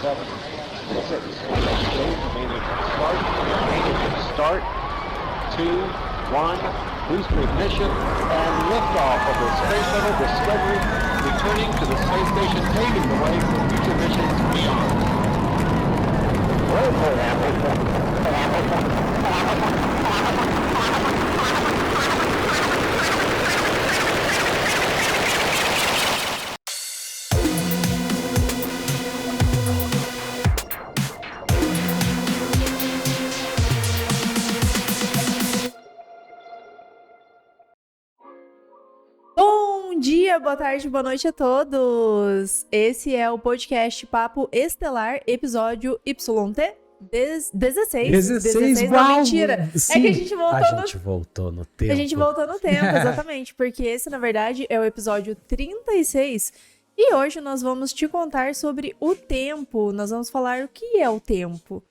7, 6, start, 2, 1, booster ignition, and liftoff of the Space Shuttle Discovery, returning to the space station, paving the way for future missions beyond. Bom dia, boa tarde, boa noite a todos! Esse é o podcast Papo Estelar, episódio YT 16. 16, não, uau! mentira! Sim, É que a gente voltou no tempo. A gente voltou no tempo, exatamente, porque esse, na verdade, é o episódio 36 e hoje nós vamos te contar sobre o tempo. Nós vamos falar o que é o tempo.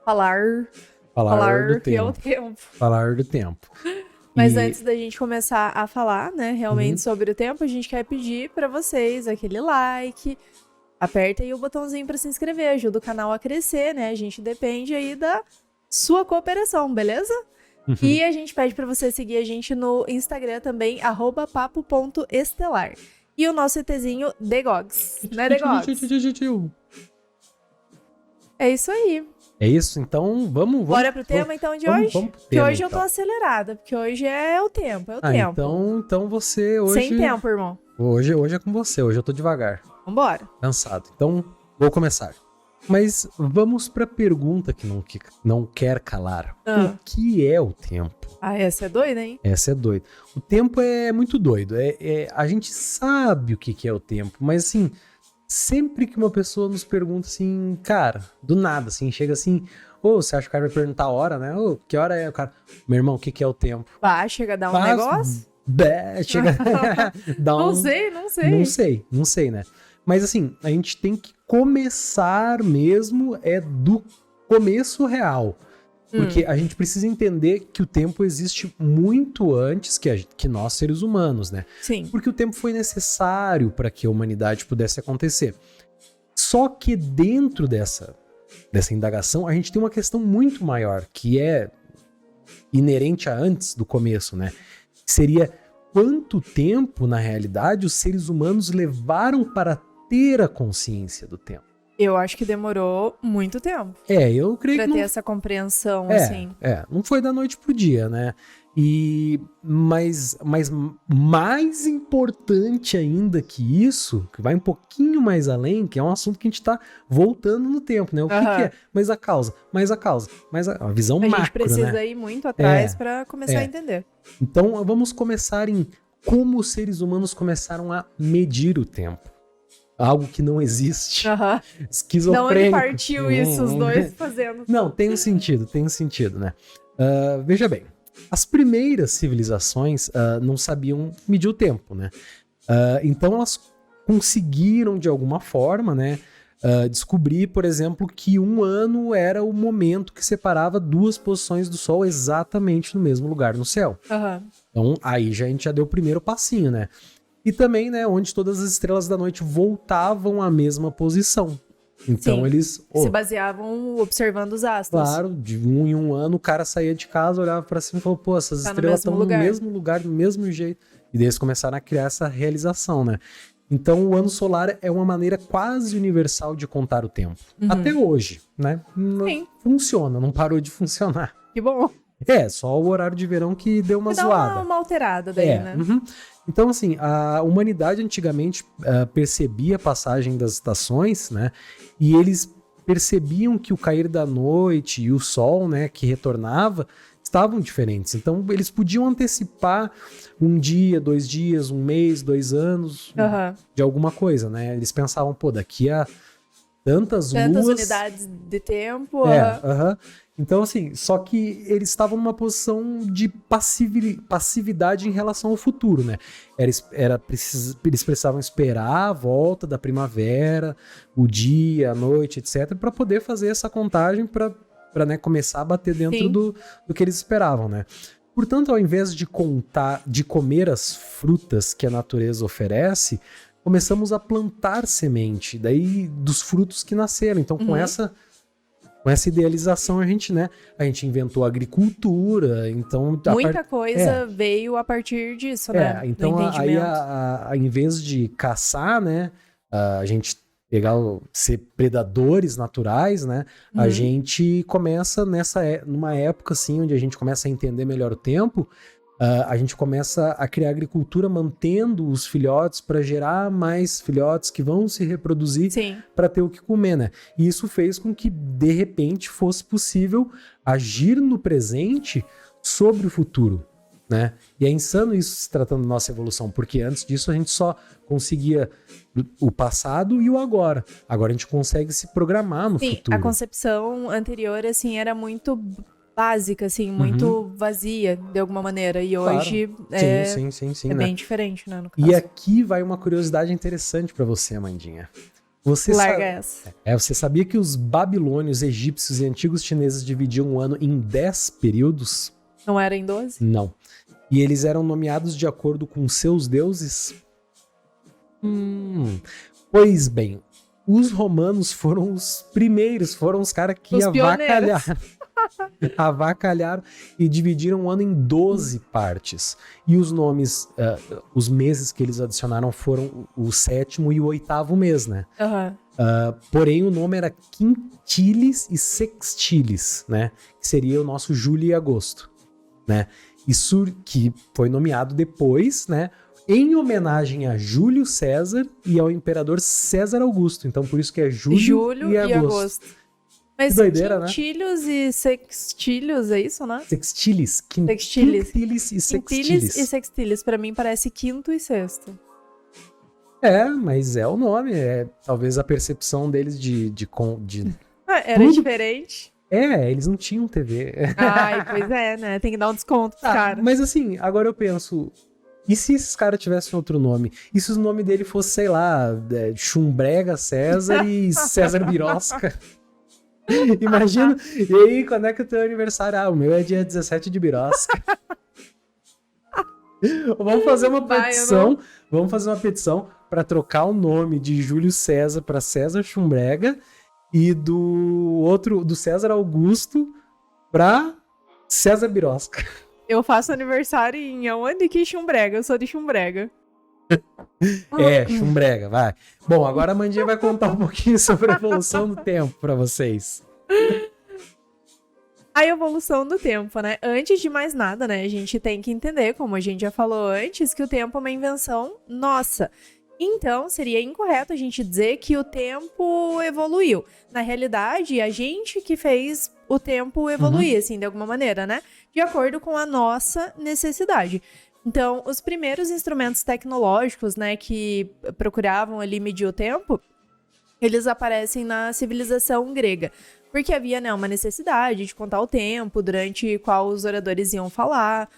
Falar do que é o tempo. tempo. Falar do tempo. Mas antes da gente começar a falar, né, realmente Uhum. sobre o tempo, a gente quer pedir pra vocês aquele like, aperta aí o botãozinho pra se inscrever, ajuda o canal a crescer, né? A gente depende aí da sua cooperação, beleza? E a gente pede pra você seguir a gente no Instagram também, @papo.estelar. E o nosso ETzinho, Degogs, né, Degogs? É isso aí. É isso? Então, vamos. Bora pro tema, então, de hoje? Vamos pro Porque tema, hoje eu tô então. acelerada, porque hoje é o tempo, tempo. Então você hoje... Sem tempo, irmão. Hoje é com você, hoje eu tô devagar, Vambora. cansado. Então, vou começar. Mas vamos pra pergunta que não quer calar. O que é o tempo? Ah, essa é doida, hein? Essa é doida. O tempo é muito doido. A gente sabe o que é o tempo, mas assim... Sempre que uma pessoa nos pergunta assim, cara, do nada, assim, chega assim, você acha que o cara vai perguntar a hora, né? Que hora é? O cara, meu irmão, o que é o tempo? Chega a dar um negócio? Chega, dá um... Não sei. Não sei, né? Mas assim, a gente tem que começar mesmo, do começo real. Porque a gente precisa entender que o tempo existe muito antes que nós, seres humanos, né? Sim. Porque o tempo foi necessário para que a humanidade pudesse acontecer. Só que dentro dessa indagação, a gente tem uma questão muito maior, que é inerente a antes do começo, né? Seria quanto tempo, na realidade, os seres humanos levaram para ter a consciência do tempo. Eu acho que demorou muito tempo. Eu creio pra que ter não... essa compreensão, assim. Não foi da noite pro dia, né? Mas mais importante ainda que isso, que vai um pouquinho mais além, que é um assunto que a gente tá voltando no tempo, né? O que é? Mas a causa, a visão macro, né? A gente precisa ir muito atrás pra começar a entender. Então, vamos começar em como os seres humanos começaram a medir o tempo. Algo que não existe. Esquizofrênico. Não, onde partiu isso, os dois fazendo. Não, tem um sentido, né? Veja bem, as primeiras civilizações não sabiam medir o tempo, né? Então elas conseguiram, de alguma forma, né, descobrir, por exemplo, que um ano era o momento que separava duas posições do Sol exatamente no mesmo lugar no céu. Então aí a gente já deu o primeiro passinho, né? E também, né, onde todas as estrelas da noite voltavam à mesma posição. Então Sim, eles... se baseavam observando os astros. Claro, de um em um ano o cara saía de casa, olhava pra cima e falou, essas estrelas estão no mesmo lugar, do mesmo jeito. E daí eles começaram a criar essa realização, né? Então o ano solar é uma maneira quase universal de contar o tempo. Até hoje, né? Sim. Funciona, não parou de funcionar. Que bom. Só o horário de verão que deu uma zoada. Dá uma alterada daí, né? Então, assim, a humanidade antigamente percebia a passagem das estações, né? E eles percebiam que o cair da noite e o sol, né, que retornava, estavam diferentes. Então, eles podiam antecipar um dia, 2 dias, um mês, 2 anos de alguma coisa, né? Eles pensavam, daqui a tantas luas... unidades de tempo. Então, assim, só que eles estavam numa posição de passividade em relação ao futuro, né? Eles precisavam esperar a volta da primavera, o dia, a noite, etc., para poder fazer essa contagem para né, começar a bater dentro do que eles esperavam, né? Portanto, ao invés de comer as frutas que a natureza oferece, começamos a plantar semente, daí dos frutos que nasceram. Então, com essa idealização, a gente inventou a agricultura, então... Muita coisa veio a partir disso, né? Então, do aí, entendimento. em vez de caçar, né, a gente ser predadores naturais, né, a gente começa numa época, assim, onde a gente começa a entender melhor o tempo, a gente começa a criar agricultura mantendo os filhotes para gerar mais filhotes que vão se reproduzir para ter o que comer, né? E isso fez com que, de repente, fosse possível agir no presente sobre o futuro, né? E é insano isso se tratando da nossa evolução, porque antes disso a gente só conseguia o passado e o agora. Agora a gente consegue se programar no futuro. A concepção anterior, assim, era muito básica, assim, muito vazia, de alguma maneira. E hoje sim, bem diferente, né, no caso. E aqui vai uma curiosidade interessante pra você, Amandinha. Larga essa. Você sabia que os babilônios, egípcios e antigos chineses dividiam o ano em 10 períodos? Não era em 12? Não. E eles eram nomeados de acordo com seus deuses? Pois bem, os romanos foram os primeiros, foram os caras que avacalharam e dividiram o ano em 12 partes. E os nomes, os meses que eles adicionaram foram o 7º e o 8º mês, né? Porém, o nome era quintilis e sextilis, né? Que seria o nosso julho e agosto, né? Isso que foi nomeado depois, né? Em homenagem a Júlio César e ao imperador César Augusto. Então, por isso que é julho e agosto. Mas que doideira, quintilhos e sextilhos, é isso, né? Sextilis. Sextilis. Quintilis e sextilis. Quintilis e sextilis. Pra mim parece quinto e sexto. Mas é o nome. Talvez a percepção deles era diferente. Eles não tinham TV. Ai, pois é, né? Tem que dar um desconto pros caras. Mas assim, agora eu penso... E se esses caras tivessem outro nome? E se o nome dele fosse, sei lá, Chumbrega César e César Birosca? Imagina. E aí, quando é que é o teu aniversário? O meu é dia 17 de Birosca. Vamos fazer uma petição. Vamos fazer uma petição para trocar o nome de Júlio César para César Chumbrega e do César Augusto para César Birosca. Eu faço aniversário em aonde que Chumbrega? Eu sou de Chumbrega. Chumbrega, vai. Bom, agora a Mandinha vai contar um pouquinho sobre a evolução do tempo pra vocês. A evolução do tempo, né? Antes de mais nada, né? A gente tem que entender, como a gente já falou antes, que o tempo é uma invenção nossa. Então, seria incorreto a gente dizer que o tempo evoluiu. Na realidade, a gente que fez o tempo evoluir, assim, de alguma maneira, né? De acordo com a nossa necessidade. Então, os primeiros instrumentos tecnológicos, né, que procuravam ali medir o tempo, eles aparecem na civilização grega. Porque havia, né, uma necessidade de contar o tempo durante qual os oradores iam falar,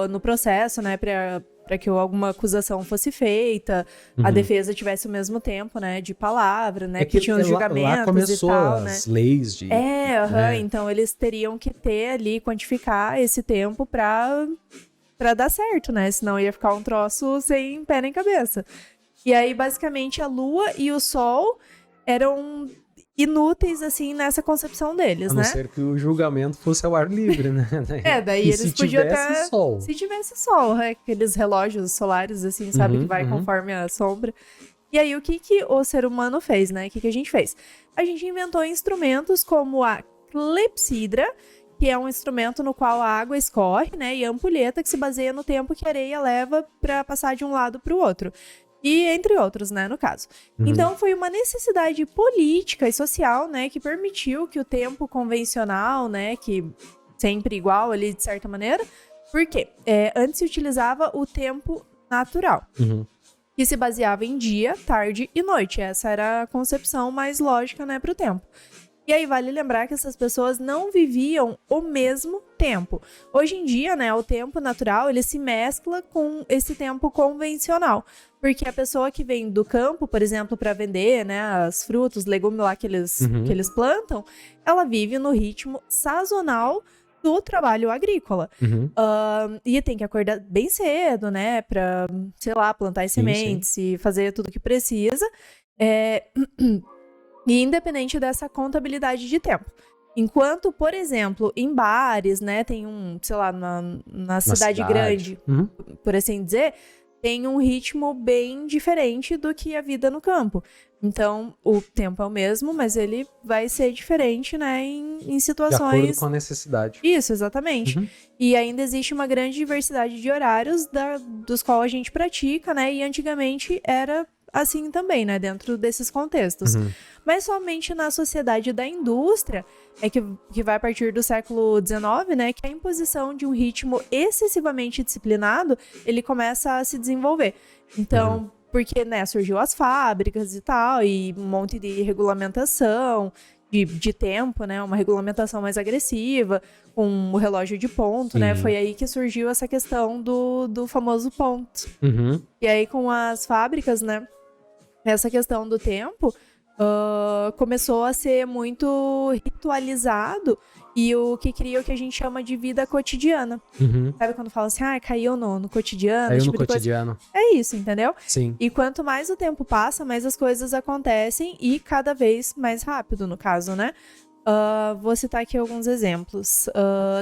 no processo, né, para que alguma acusação fosse feita, a defesa tivesse o mesmo tempo, né, de palavra, né, que tinha os julgamentos lá começou e tal, as né? leis de... Então eles teriam que ter ali, quantificar esse tempo pra dar certo, né, senão ia ficar um troço sem pé nem cabeça. E aí, basicamente, a Lua e o Sol eram inúteis, assim, nessa concepção deles, né? A não ser que o julgamento fosse ao ar livre, né? Daí eles podiam até... sol. Se tivesse sol, né? Aqueles relógios solares, assim, sabe? Que vai conforme a sombra. E aí, o que o ser humano fez, né? O que a gente fez? A gente inventou instrumentos como a clepsidra, que é um instrumento no qual a água escorre, né? E a ampulheta, que se baseia no tempo que a areia leva para passar de um lado para o outro. E entre outros, né, no caso. Então, foi uma necessidade política e social, né, que permitiu que o tempo convencional, né, que sempre igual ali, de certa maneira, porque antes se utilizava o tempo natural, que se baseava em dia, tarde e noite. Essa era a concepção mais lógica, né, para o tempo. E aí vale lembrar que essas pessoas não viviam o mesmo tempo. Hoje em dia, né, o tempo natural, ele se mescla com esse tempo convencional. Porque a pessoa que vem do campo, por exemplo, para vender, né, as frutas, legumes lá que eles plantam, ela vive no ritmo sazonal do trabalho agrícola. Uhum. E tem que acordar bem cedo, né, pra, sei lá, plantar as Sim, sementes e fazer tudo que precisa. E independente dessa contabilidade de tempo. Enquanto, por exemplo, em bares, né, tem sei lá, na cidade grande, Uhum. por assim dizer, tem um ritmo bem diferente do que a vida no campo. Então, o tempo é o mesmo, mas ele vai ser diferente, né, em De acordo situações... com a necessidade. Isso, exatamente. Uhum. E ainda existe uma grande diversidade de horários dos quais a gente pratica, né, e antigamente era assim também, né, dentro desses contextos. Uhum. Mas somente na sociedade da indústria é que vai a partir do século XIX, né, que a imposição de um ritmo excessivamente disciplinado, ele começa a se desenvolver. Então, porque, né, surgiu as fábricas e tal, e um monte de regulamentação de tempo, né, uma regulamentação mais agressiva, com o relógio de ponto, né, foi aí que surgiu essa questão do famoso ponto. Uhum. E aí com as fábricas, né, essa questão do tempo começou a ser muito ritualizado e o que cria o que a gente chama de vida cotidiana. Uhum. Sabe quando fala assim, caiu no cotidiano? Caiu esse no tipo de coisa? cotidiano. É isso, entendeu? Sim. E quanto mais o tempo passa, mais as coisas acontecem e cada vez mais rápido, no caso, né? Vou citar aqui alguns exemplos.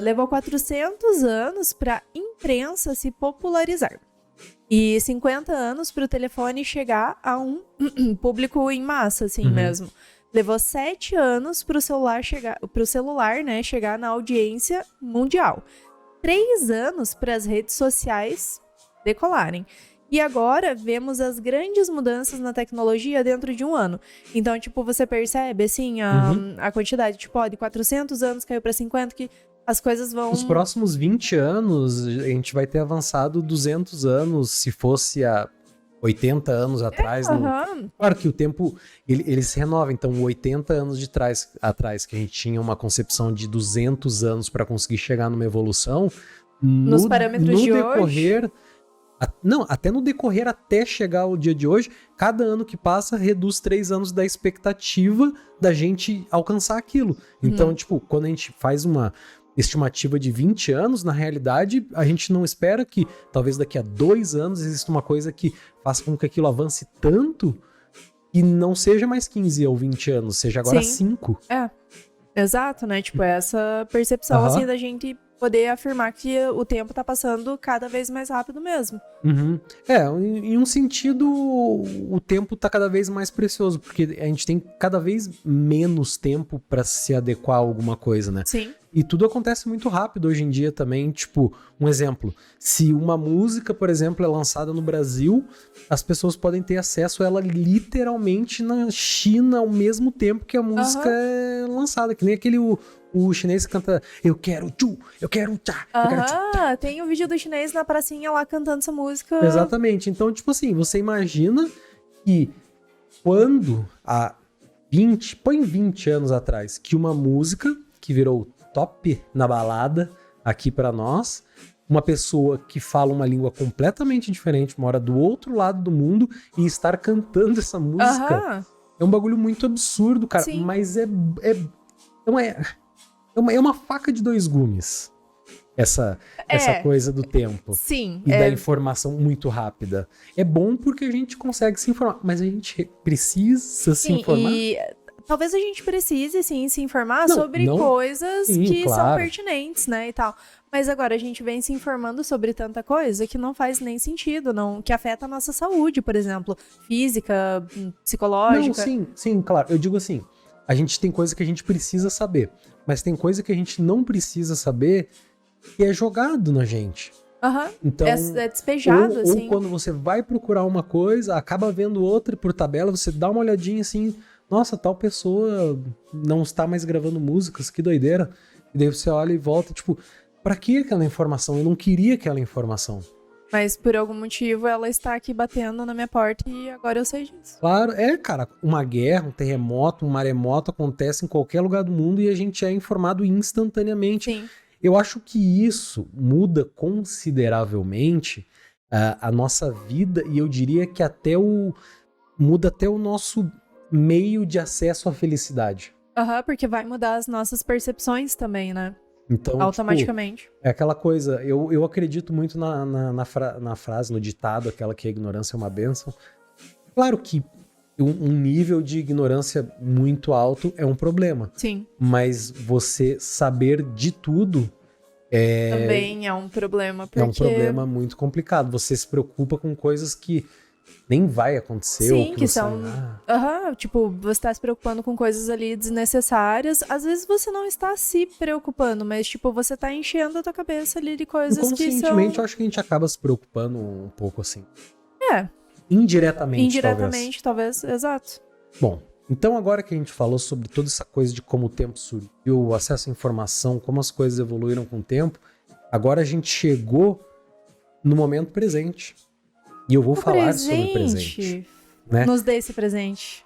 Levou 400 anos para a imprensa se popularizar. E 50 anos para o telefone chegar a um público em massa, assim mesmo. Levou 7 anos para o celular, né, chegar na audiência mundial. 3 anos para as redes sociais decolarem. E agora vemos as grandes mudanças na tecnologia dentro de um ano. Então, tipo, você percebe, assim, a quantidade, tipo, de 400 anos caiu para 50, que as coisas vão... Nos próximos 20 anos, a gente vai ter avançado 200 anos, se fosse há 80 anos atrás. Claro que o tempo, ele se renova. Então, 80 anos atrás, que a gente tinha uma concepção de 200 anos para conseguir chegar numa evolução, nos parâmetros de decorrer, hoje... Não, até no decorrer, até chegar ao dia de hoje, cada ano que passa reduz 3 anos da expectativa da gente alcançar aquilo. Então, tipo, quando a gente faz uma estimativa de 20 anos, na realidade, a gente não espera que talvez daqui a 2 anos exista uma coisa que faça com que aquilo avance tanto e não seja mais 15 ou 20 anos, seja agora 5. Exato, né? Tipo, essa percepção, assim, da gente poder afirmar que o tempo tá passando cada vez mais rápido mesmo. Em um sentido, o tempo tá cada vez mais precioso, porque a gente tem cada vez menos tempo pra se adequar a alguma coisa, né? Sim. E tudo acontece muito rápido hoje em dia também. Tipo, um exemplo, se uma música, por exemplo, é lançada no Brasil, as pessoas podem ter acesso a ela literalmente na China ao mesmo tempo que a música é lançada, que nem aquele... O chinês canta, eu quero tchu, eu quero tchá, eu quero tchu. Tem um vídeo do chinês na pracinha lá cantando essa música. Exatamente. Então, tipo assim, você imagina que quando há 20 anos atrás, que uma música que virou top na balada aqui pra nós, uma pessoa que fala uma língua completamente diferente, mora do outro lado do mundo e estar cantando essa música é um bagulho muito absurdo, cara. Sim. Mas é uma faca de 2 gumes, essa coisa do tempo. Sim. E da informação muito rápida. É bom porque a gente consegue se informar, mas a gente precisa se informar. E talvez a gente precise, sim, se informar sobre coisas que são pertinentes, né, e tal. Mas agora a gente vem se informando sobre tanta coisa que não faz nem sentido, que afeta a nossa saúde, por exemplo, física, psicológica. Não, sim, claro. Eu digo assim, a gente tem coisa que a gente precisa saber, mas tem coisa que a gente não precisa saber que é jogado na gente. Então, é despejado, assim. Ou quando você vai procurar uma coisa, acaba vendo outra por tabela, você dá uma olhadinha assim, nossa, tal pessoa não está mais gravando músicas, que doideira. E daí você olha e volta, tipo, pra que aquela informação? Eu não queria aquela informação. Mas por algum motivo ela está aqui batendo na minha porta e agora eu sei disso. Claro, cara, uma guerra, um terremoto, um maremoto acontece em qualquer lugar do mundo e a gente é informado instantaneamente. Sim. Eu acho que isso muda consideravelmente a nossa vida e eu diria que muda até o nosso meio de acesso à felicidade. Porque vai mudar as nossas percepções também, né? Então, Automaticamente. tipo, é aquela coisa, eu acredito muito na frase, no ditado, aquela que a ignorância é uma bênção. Claro que um nível de ignorância muito alto é um problema. Sim. Mas você saber de tudo Também é um problema, porque... é um problema muito complicado. Você se preocupa com coisas que nem vai acontecer. Sim, ou que você... são... tipo, você tá se preocupando com coisas ali desnecessárias. Às vezes você não está se preocupando, mas, tipo, você tá enchendo a tua cabeça ali de coisas que são... Inconscientemente, eu acho que a gente acaba se preocupando um pouco assim. É. Indiretamente, talvez. Exato. Bom, então agora que a gente falou sobre toda essa coisa de como o tempo surgiu, o acesso à informação, como as coisas evoluíram com o tempo, agora a gente chegou no momento presente. E eu vou falar sobre o presente. Né? Nos dê esse presente.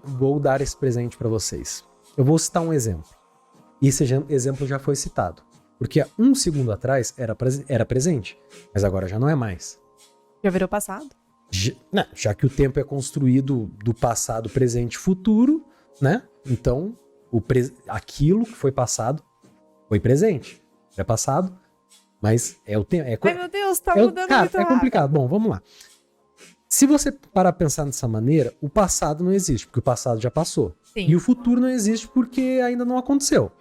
Vou dar esse presente para vocês. Eu vou citar um exemplo. E esse exemplo já foi citado. Porque há um segundo atrás era presente, mas agora já não é mais. Já virou passado? Já que o tempo é construído do passado, presente e futuro, né? Então, aquilo que foi passado foi presente. É passado, mas é o tempo. Ai, meu Deus, tá mudando cara, muito é rápido. complicado. Bom, vamos lá. Se você parar a pensar dessa maneira, o passado não existe, porque o passado já passou. Sim. E o futuro não existe porque ainda não aconteceu.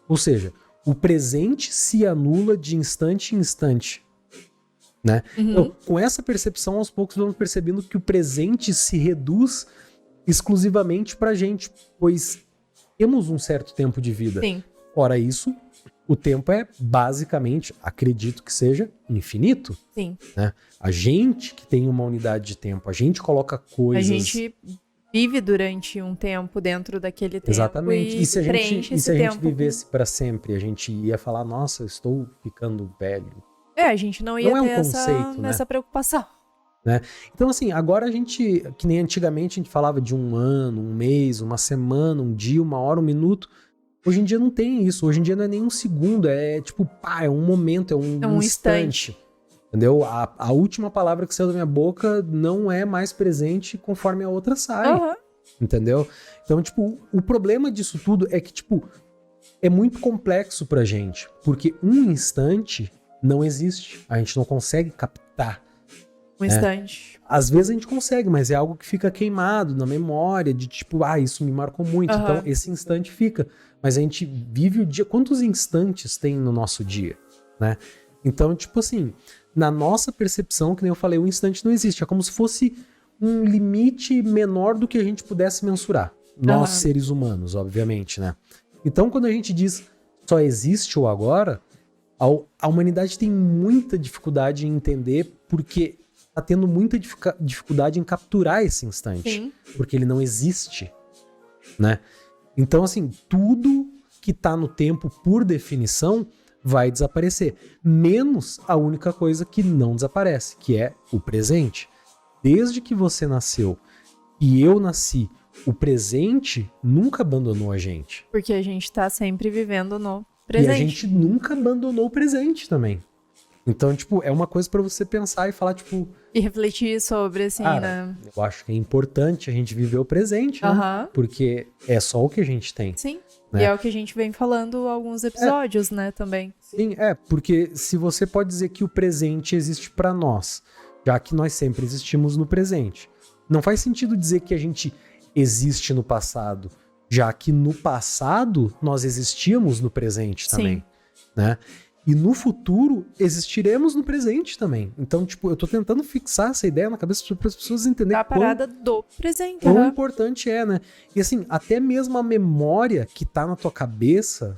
Ou seja, o presente se anula de instante em instante. Né? Uhum. Então, com essa percepção, aos poucos vamos percebendo que o presente se reduz exclusivamente pra gente, pois temos um certo tempo de vida. Sim. Ora isso, o tempo é basicamente, acredito que seja, infinito. Sim. Né? A gente que tem uma unidade de tempo, a gente coloca coisas... A gente vive durante um tempo dentro daquele tempo. Exatamente. E se a gente tempo vivesse pra sempre, a gente ia falar, nossa, eu estou ficando velho. A gente não ia Não é um ter conceito, né? essa preocupação. Né? Então, assim, agora a gente, que nem antigamente a gente falava de um ano, um mês, uma semana, um dia, uma hora, um minuto. Hoje em dia não tem isso. Hoje em dia não é nem um segundo, é tipo, é um momento, é um instante. Entendeu? A última palavra que saiu da minha boca não é mais presente conforme a outra sai. Uhum. Entendeu? Então, tipo, o problema disso tudo é que, tipo, é muito complexo pra gente. Porque um instante não existe. A gente não consegue captar. Um instante. Às vezes a gente consegue, mas é algo que fica queimado na memória, de tipo, isso me marcou muito. Uhum. Então, esse instante fica. Mas a gente vive o dia. Quantos instantes tem no nosso dia? Né? Então, tipo assim, na nossa percepção, que nem eu falei, o instante não existe. É como se fosse um limite menor do que a gente pudesse mensurar. Nós, seres humanos, obviamente, né? Então, quando a gente diz só existe o agora, a humanidade tem muita dificuldade em entender porque tá tendo muita dificuldade em capturar esse instante. Sim. Porque ele não existe, né? Então, assim, tudo que tá no tempo, por definição, vai desaparecer. Menos a única coisa que não desaparece, que é o presente. Desde que você nasceu e eu nasci, o presente nunca abandonou a gente. Porque a gente tá sempre vivendo no presente. E a gente nunca abandonou o presente também. Então, tipo, é uma coisa pra você pensar e falar, tipo... E refletir sobre, assim, cara, né? eu acho que é importante a gente viver o presente, né? Uhum. Porque é só o que a gente tem. Sim. Né? E é o que a gente vem falando alguns episódios, né, também. Sim, porque se você pode dizer que o presente existe pra nós, já que nós sempre existimos no presente, não faz sentido dizer que a gente existe no passado, já que no passado nós existíamos no presente também, né? E no futuro existiremos no presente também. Então, tipo, eu tô tentando fixar essa ideia na cabeça para as pessoas entenderem A parada do presente, quão né? importante é, né? E assim, até mesmo a memória que tá na tua cabeça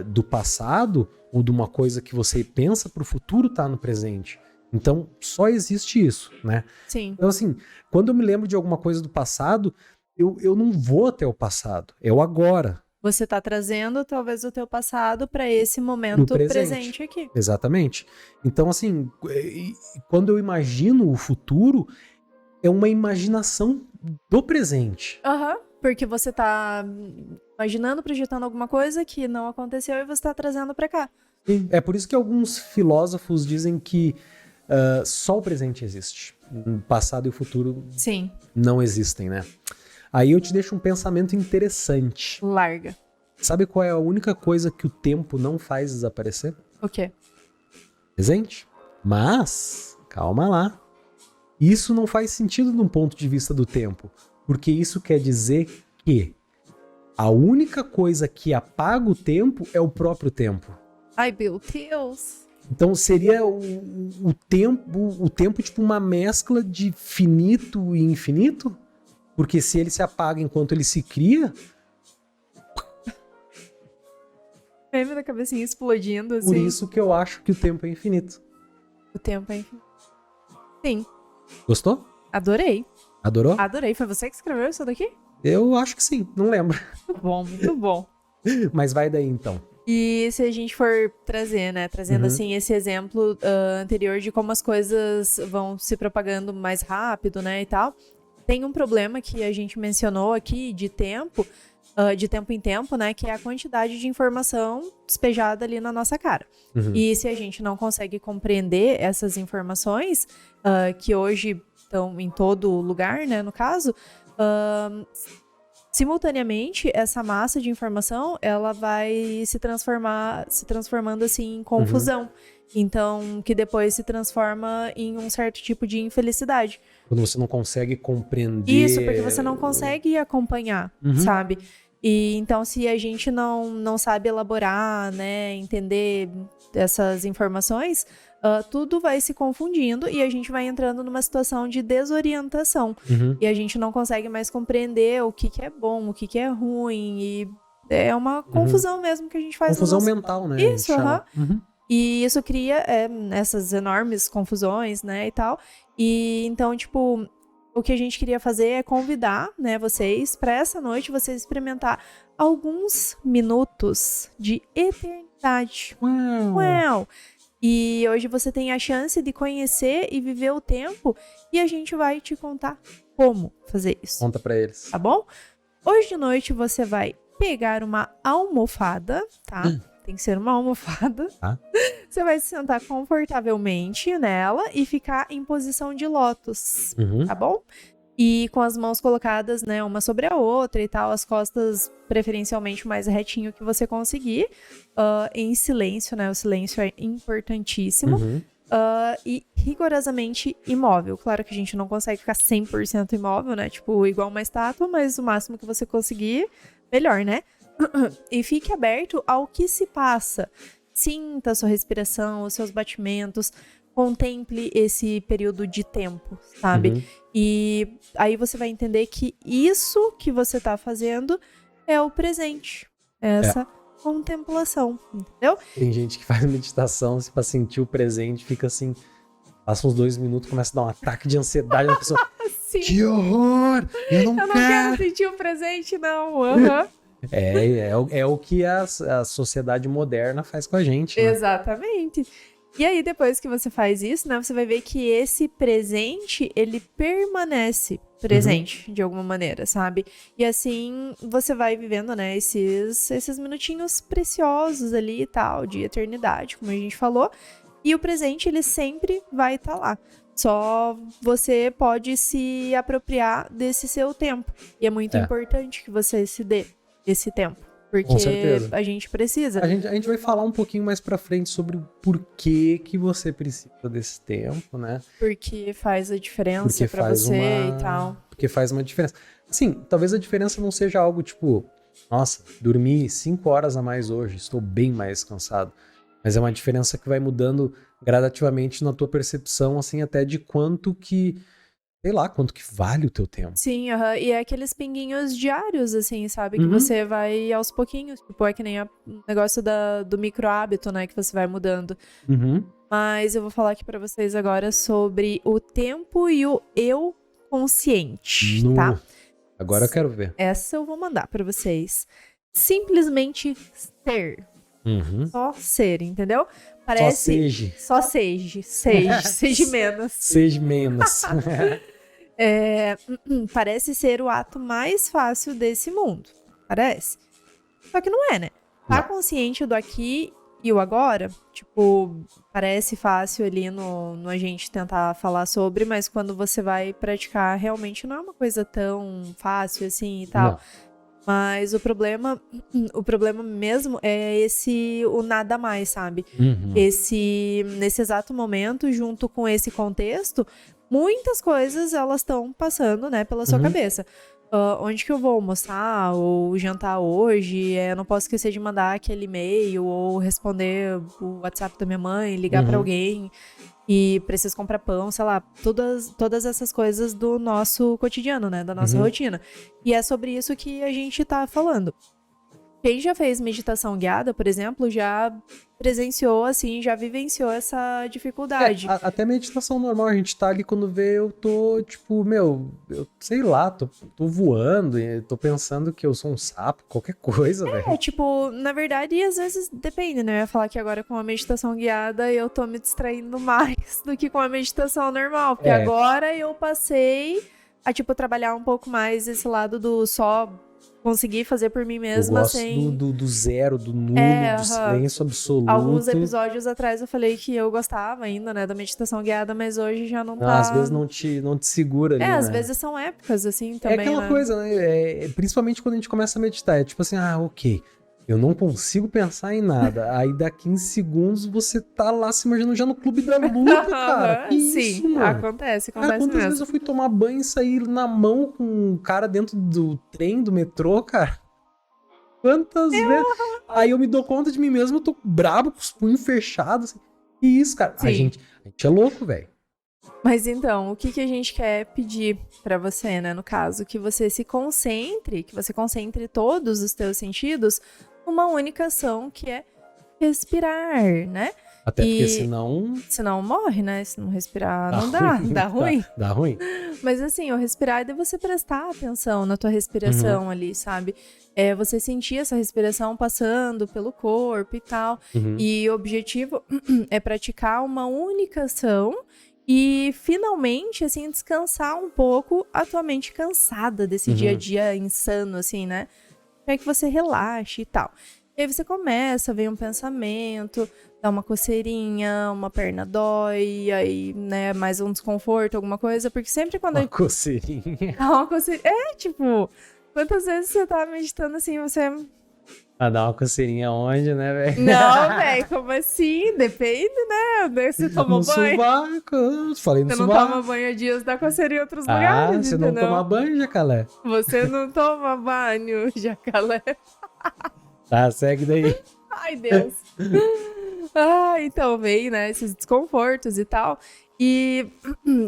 do passado, ou de uma coisa que você pensa pro futuro, tá no presente. Então, só existe isso, né? Sim. Então, assim, quando eu me lembro de alguma coisa do passado, eu não vou até o passado, é o agora. Você tá trazendo, talvez, o teu passado pra esse momento presente aqui. Exatamente. Então, assim, quando eu imagino o futuro, é uma imaginação do presente. Aham. Porque você tá imaginando, projetando alguma coisa que não aconteceu e você tá trazendo pra cá. Sim. É por isso que alguns filósofos dizem que só o presente existe. O passado e o futuro não existem, né? Aí eu te deixo um pensamento interessante. Larga. Sabe qual é a única coisa que o tempo não faz desaparecer? O quê? Presente. Mas, calma lá. Isso não faz sentido de um ponto de vista do tempo. Porque isso quer dizer que a única coisa que apaga o tempo é o próprio tempo. Ai, meu Deus. Então seria o tempo tipo uma mescla de finito e infinito? Porque se ele se apaga enquanto ele se cria, Meme da cabecinha explodindo, assim. por isso que eu acho que o tempo é infinito. O tempo é infinito. Sim, Gostou? adorei. Adorou? Adorei. Foi você que escreveu isso daqui? Eu acho que sim, não lembro. Muito bom, muito bom. Mas vai daí então. E se a gente for trazer, né? Trazendo, Uhum. assim, esse exemplo anterior de como as coisas vão se propagando mais rápido, né? E tal. Tem um problema que a gente mencionou aqui de tempo em tempo, né? Que é a quantidade de informação despejada ali na nossa cara. Uhum. E se a gente não consegue compreender essas informações, que hoje estão em todo lugar, né? No caso, simultaneamente, essa massa de informação, ela vai se transformando assim em confusão. Então, que depois se transforma em um certo tipo de infelicidade. Quando você não consegue compreender... Isso, porque você não consegue acompanhar, Uhum. sabe? E então, se a gente não sabe elaborar, né, entender essas informações, tudo vai se confundindo e a gente vai entrando numa situação de desorientação. Uhum. E a gente não consegue mais compreender o que é bom, o que é ruim. E é uma confusão mesmo que a gente faz. Confusão no nosso... mental, né? Isso, a gente chama. Uhum. E isso cria essas enormes confusões, né, e tal. E então, tipo, o que a gente queria fazer é convidar, né, vocês, para essa noite, vocês experimentar alguns minutos de eternidade. Uau! E hoje você tem a chance de conhecer e viver o tempo e a gente vai te contar como fazer isso. Conta pra eles. Tá bom? Hoje de noite você vai pegar uma almofada, tá? Tem que ser uma almofada. Tá. Você vai se sentar confortavelmente nela e ficar em posição de lótus, Uhum. tá bom? E com as mãos colocadas, né, uma sobre a outra e tal, as costas preferencialmente o mais retinho que você conseguir, em silêncio, né? O silêncio é importantíssimo. Uhum. E rigorosamente imóvel. Claro que a gente não consegue ficar 100% imóvel, né? Tipo, igual uma estátua, mas o máximo que você conseguir, melhor, né? E fique aberto ao que se passa. Sinta a sua respiração, os seus batimentos. Contemple esse período de tempo, sabe? Uhum. E aí você vai entender que isso que você tá fazendo é o presente. Essa contemplação, entendeu? Tem gente que faz meditação, se pra sentir o presente, fica assim, passa uns 2 minutos, começa a dar um ataque de ansiedade na pessoa. Sim. Que horror! Eu não Eu não quero! quero sentir o presente, não. Aham. É o que a sociedade moderna faz com a gente, né? Exatamente. E aí, depois que você faz isso, né, você vai ver que esse presente, ele permanece presente, de alguma maneira, sabe? E assim, você vai vivendo, né, esses minutinhos preciosos ali e tal, de eternidade, como a gente falou. E o presente, ele sempre vai estar lá. Só você pode se apropriar desse seu tempo. E é muito importante que você se dê esse tempo. Porque Com certeza. a gente precisa. A gente vai falar um pouquinho mais pra frente sobre o porquê que você precisa desse tempo, né? Porque faz a diferença Porque pra faz você uma- e tal. Porque faz uma diferença. Sim, talvez a diferença não seja algo tipo, nossa, dormi 5 horas a mais hoje, estou bem mais cansado. Mas é uma diferença que vai mudando gradativamente na tua percepção, assim, até de quanto que, sei lá, quanto que vale o teu tempo. Sim, aham. E é aqueles pinguinhos diários, assim, sabe? Que Uhum. você vai aos pouquinhos. Tipo, é que nem o negócio do micro hábito, né? Que você vai mudando. Uhum. Mas eu vou falar aqui pra vocês agora sobre o tempo e o eu consciente, tá? Agora eu quero ver. Essa eu vou mandar pra vocês. Simplesmente ser. Uhum. Só ser, entendeu? Só Parece... seja. Só seja. Seja menos. Seja menos. Parece ser o ato mais fácil desse mundo. Parece. Só que não é, né? Tá Não. consciente do aqui e o agora? Tipo, parece fácil ali no a gente tentar falar sobre, mas quando você vai praticar, realmente não é uma coisa tão fácil assim e tal. Não. Mas o problema mesmo é o nada mais, sabe? Uhum. Nesse exato momento, junto com esse contexto, muitas coisas elas estão passando, né, pela sua cabeça. Onde que eu vou almoçar ou jantar hoje? Eu não posso esquecer de mandar aquele e-mail ou responder o WhatsApp da minha mãe, ligar pra alguém e preciso comprar pão, sei lá, todas essas coisas do nosso cotidiano, né, da nossa rotina. E é sobre isso que a gente tá falando. Quem já fez meditação guiada, por exemplo, já presenciou, assim, já vivenciou essa dificuldade. Até meditação normal, a gente tá ali quando vê, eu tô, tipo, eu sei lá, tô voando, tô pensando que eu sou um sapo, qualquer coisa, velho. Tipo, na verdade, às vezes depende, né? Eu ia falar que agora com a meditação guiada eu tô me distraindo mais do que com a meditação normal, porque agora eu passei a, tipo, trabalhar um pouco mais esse lado do só conseguir fazer por mim mesma. Eu gosto do zero, do nulo, do silêncio absoluto. Alguns episódios atrás eu falei que eu gostava ainda, né, da meditação guiada, mas hoje já não tá... Às vezes não te segura ali, às né? vezes são épocas, assim, também, É aquela coisa, né? Principalmente quando a gente começa a meditar. É tipo assim, ok, eu não consigo pensar em nada. Aí dá 15 segundos, você tá lá se imaginando já no Clube da Luta, cara. Que Sim, isso, mano? acontece Cara, quantas mesmo. vezes eu fui tomar banho e sair na mão com um cara dentro do trem, do metrô, cara? Quantas vezes? Aí eu me dou conta de mim mesmo, eu tô brabo, com os punhos fechados. Assim. Que isso, cara? A gente é louco, velho. Mas então, o que a gente quer pedir pra você, né? No caso, que você concentre todos os teus sentidos numa única ação, que é respirar, né? Até porque senão... Senão morre, né? Se não respirar, não dá ruim. Dá ruim. Mas assim, o respirar é de você prestar atenção na tua respiração ali, sabe? É você sentir essa respiração passando pelo corpo e tal. E o objetivo é praticar uma única ação e finalmente, assim, descansar um pouco a tua mente cansada desse dia a dia insano, assim, né? Para que você relaxe e tal. E aí você começa, vem um pensamento, dá uma coceirinha, uma perna dói, aí, né, mais um desconforto, alguma coisa, porque sempre quando... Uma coceirinha. Dá uma coceirinha. Tipo, quantas vezes você tá meditando assim, você... Dá uma coceirinha onde, né, velho? Não, velho, como assim? Depende, né? Você toma banho. Sovaco. Falei no Você não sovaco. toma banho há dias, dá coceirinha em outros lugares, você entendeu? não toma banho, jacaré. Você não toma banho, jacaré. Tá, segue daí. Ai, Deus. Então vem, né, esses desconfortos e tal. E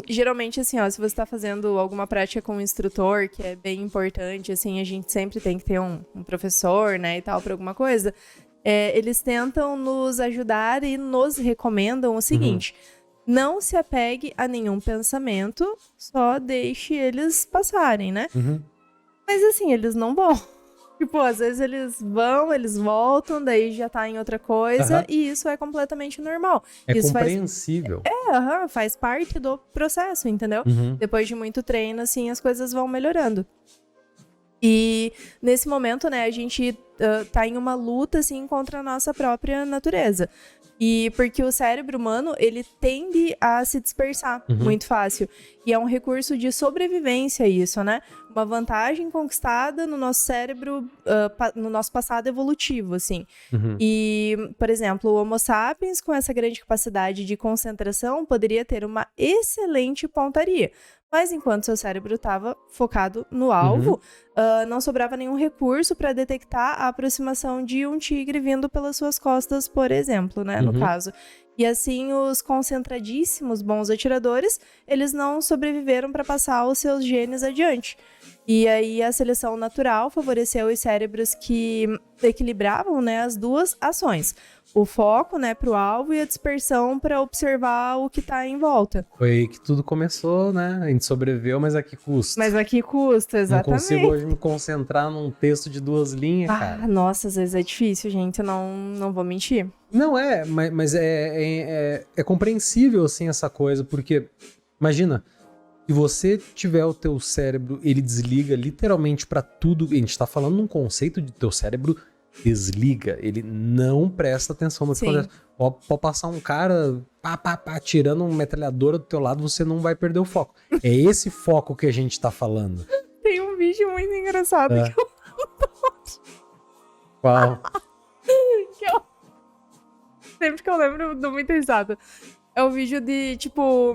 geralmente, assim, ó, se você tá fazendo alguma prática com um instrutor, que é bem importante, assim, a gente sempre tem que ter um professor, né, e tal, pra alguma coisa, eles tentam nos ajudar e nos recomendam o seguinte: não se apegue a nenhum pensamento, só deixe eles passarem, né? Mas assim, eles não vão. Tipo, às vezes eles vão, eles voltam, daí já tá em outra coisa, e isso é completamente normal. É isso compreensível. faz parte do processo, entendeu? Depois de muito treino, assim, as coisas vão melhorando. E nesse momento, né, a gente tá em uma luta, assim, contra a nossa própria natureza. E porque o cérebro humano, ele tende a se dispersar muito fácil. E é um recurso de sobrevivência isso, né? Uma vantagem conquistada no nosso cérebro, no nosso passado evolutivo, assim. E, por exemplo, o Homo sapiens, com essa grande capacidade de concentração, poderia ter uma excelente pontaria. Mas enquanto seu cérebro estava focado no alvo, não sobrava nenhum recurso para detectar a aproximação de um tigre vindo pelas suas costas, por exemplo, né, no caso. E assim, os concentradíssimos bons atiradores, eles não sobreviveram para passar os seus genes adiante. E aí a seleção natural favoreceu os cérebros que equilibravam, né, as duas ações. O foco, né, pro alvo e a dispersão para observar o que tá em volta. Foi aí que tudo começou, né? A gente sobreviveu, mas a que custa? Mas a que custa, exatamente. Não consigo hoje me concentrar num texto de 2 linhas, cara. Nossa, às vezes é difícil, gente, eu não vou mentir. Não mas é compreensível, assim, essa coisa, porque, imagina, se você tiver o teu cérebro, ele desliga literalmente pra tudo, a gente tá falando num conceito de teu cérebro desliga, ele não presta atenção no que acontece. Pode passar um cara tirando uma metralhadora do teu lado, você não vai perder o foco. É esse foco que a gente tá falando. Tem um vídeo muito engraçado que eu Qual? Sempre que eu lembro, eu dou muita risada. É o vídeo de, tipo,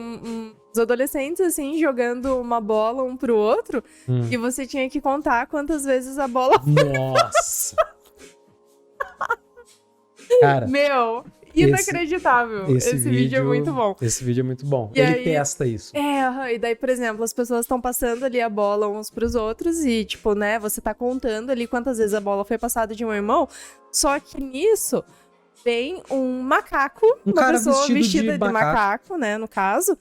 os adolescentes, assim, jogando uma bola um pro outro. E você tinha que contar quantas vezes a bola... Nossa! Cara, Meu, inacreditável. Esse vídeo é muito bom. Esse vídeo é muito bom. E Ele aí- testa isso. E daí, por exemplo, as pessoas estão passando ali a bola uns pros outros e, tipo, né, você tá contando ali quantas vezes a bola foi passada de um irmão. Só que nisso vem um macaco, Um uma cara pessoa vestido vestida de de macaco, né, no caso,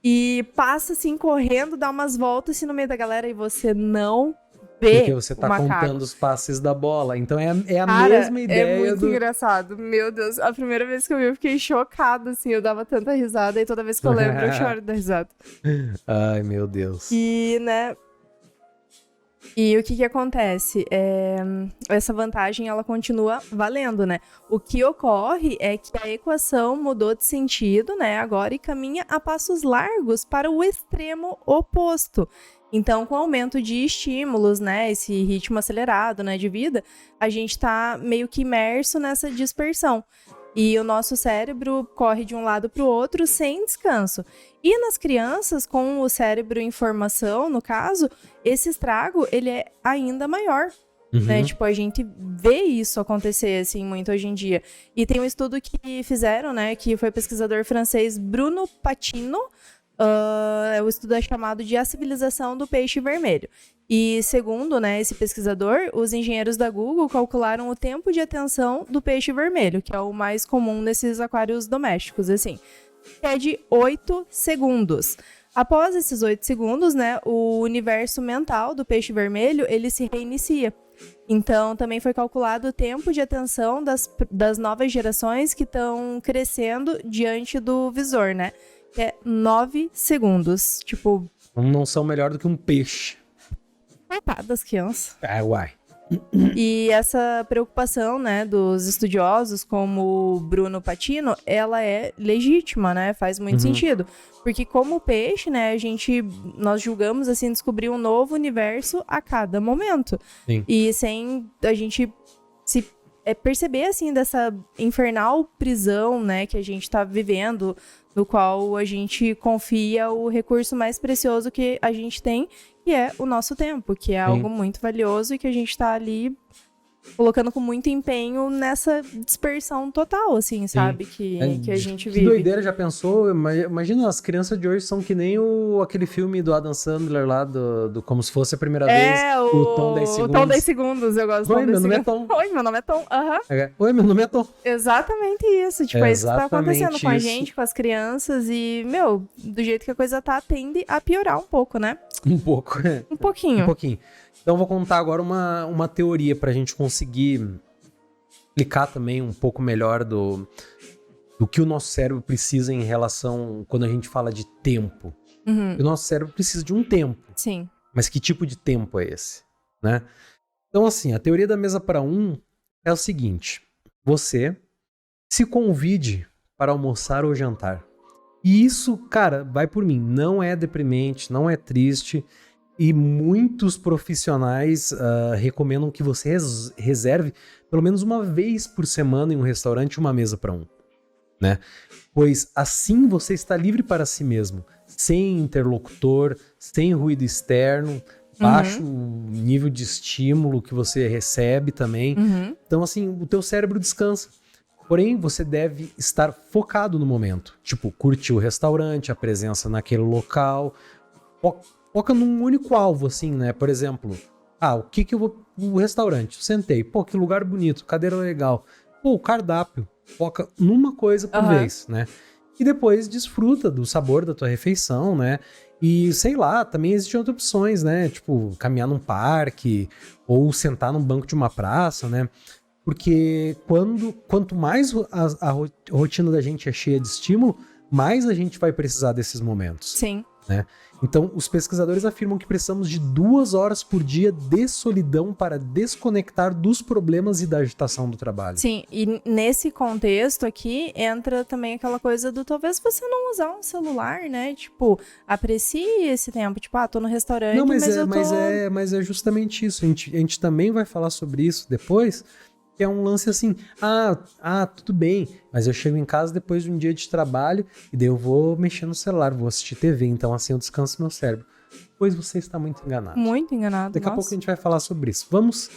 e passa assim correndo, dá umas voltas assim no meio da galera e você não vê Porque você tá o macaco. contando os passes da bola. Então é a Cara, mesma ideia é muito do... engraçado. Meu Deus, a primeira vez que eu vi, eu fiquei chocada, assim. Eu dava tanta risada e toda vez que eu lembro, eu choro da risada. Ai, meu Deus. E, né... E o que que acontece? Essa vantagem, ela continua valendo, né? O que ocorre é que a equação mudou de sentido, né? Agora e caminha a passos largos para o extremo oposto. Então, com o aumento de estímulos, né, esse ritmo acelerado, né, de vida, a gente tá meio que imerso nessa dispersão. E o nosso cérebro corre de um lado para o outro sem descanso. E nas crianças, com o cérebro em formação, no caso, esse estrago, ele é ainda maior. Né? Tipo, a gente vê isso acontecer, assim, muito hoje em dia. E tem um estudo que fizeram, né, que foi o pesquisador francês Bruno Patino. O estudo é chamado de A Civilização do Peixe Vermelho. E segundo, né, esse pesquisador, os engenheiros da Google calcularam o tempo de atenção do peixe vermelho, que é o mais comum nesses aquários domésticos, assim, que é de 8 segundos. Após esses 8 segundos, né, o universo mental do peixe vermelho, ele se reinicia. Então, também foi calculado o tempo de atenção das novas gerações que estão crescendo diante do visor, né? Que é 9 segundos. Tipo... Não são melhor do que um peixe. Coitadas, crianças. Uai. E essa preocupação, né, dos estudiosos, como o Bruno Patino, ela é legítima, né? Faz muito sentido. Porque como peixe, né, nós julgamos, assim, descobrir um novo universo a cada momento. Sim. E sem a gente se perceber, assim, dessa infernal prisão, né, que a gente tá vivendo, no qual a gente confia o recurso mais precioso que a gente tem, que é o nosso tempo, que é algo muito valioso e que a gente tá ali colocando com muito empenho nessa dispersão total, assim, sabe? Que a gente vive. Que doideira, já pensou? Imagina, as crianças de hoje são que nem aquele filme do Adam Sandler lá, do Como Se Fosse a Primeira Vez. O Tom 10 Segundos. O Tom 10 Segundos, eu gosto do Oi, Tom 10 meu nome é Segundos. Tom. Oi, meu nome é Tom. Aham. Oi, meu nome é Tom. Exatamente isso. Tipo, é isso que tá Exatamente acontecendo com a isso. gente, com as crianças. E, meu, do jeito que a coisa tá, tende a piorar um pouco, né? Um pouco. Um pouquinho. Um pouquinho. Então, eu vou contar agora uma teoria pra gente conseguir explicar também um pouco melhor do que o nosso cérebro precisa em relação, quando a gente fala de tempo. Uhum. O nosso cérebro precisa de um tempo. Sim. Mas que tipo de tempo é esse, né? Então, assim, a teoria da mesa para um é o seguinte: você se convide para almoçar ou jantar. E isso, cara, vai por mim, não é deprimente, não é triste. E muitos profissionais recomendam que você reserve pelo menos uma vez por semana em um restaurante uma mesa para um, né? Pois assim você está livre para si mesmo, sem interlocutor, sem ruído externo, baixo nível de estímulo que você recebe também. Então, assim, o teu cérebro descansa. Porém, você deve estar focado no momento. Tipo, curtir o restaurante, a presença naquele local. Foca num único alvo, assim, né? Por exemplo, o restaurante, eu sentei, pô, que lugar bonito, cadeira legal. Pô, o cardápio, foca numa coisa por vez, né? E depois desfruta do sabor da tua refeição, né? E, sei lá, também existem outras opções, né? Tipo, caminhar num parque ou sentar num banco de uma praça, né? Porque quanto mais a rotina da gente é cheia de estímulo, mais a gente vai precisar desses momentos. Sim. Né? Então, os pesquisadores afirmam que precisamos de 2 horas por dia de solidão para desconectar dos problemas e da agitação do trabalho. Sim, e nesse contexto aqui entra também aquela coisa do talvez você não usar um celular, né? Tipo, aprecie esse tempo. Tipo, tô no restaurante, Não, mas eu tô... mas é justamente isso. A gente também vai falar sobre isso depois, que é um lance assim, tudo bem, mas eu chego em casa depois de um dia de trabalho e daí eu vou mexer no celular, vou assistir TV, então assim eu descanso meu cérebro. Pois você está muito enganado. Muito enganado, Daqui a pouco a gente vai falar sobre isso. Vamos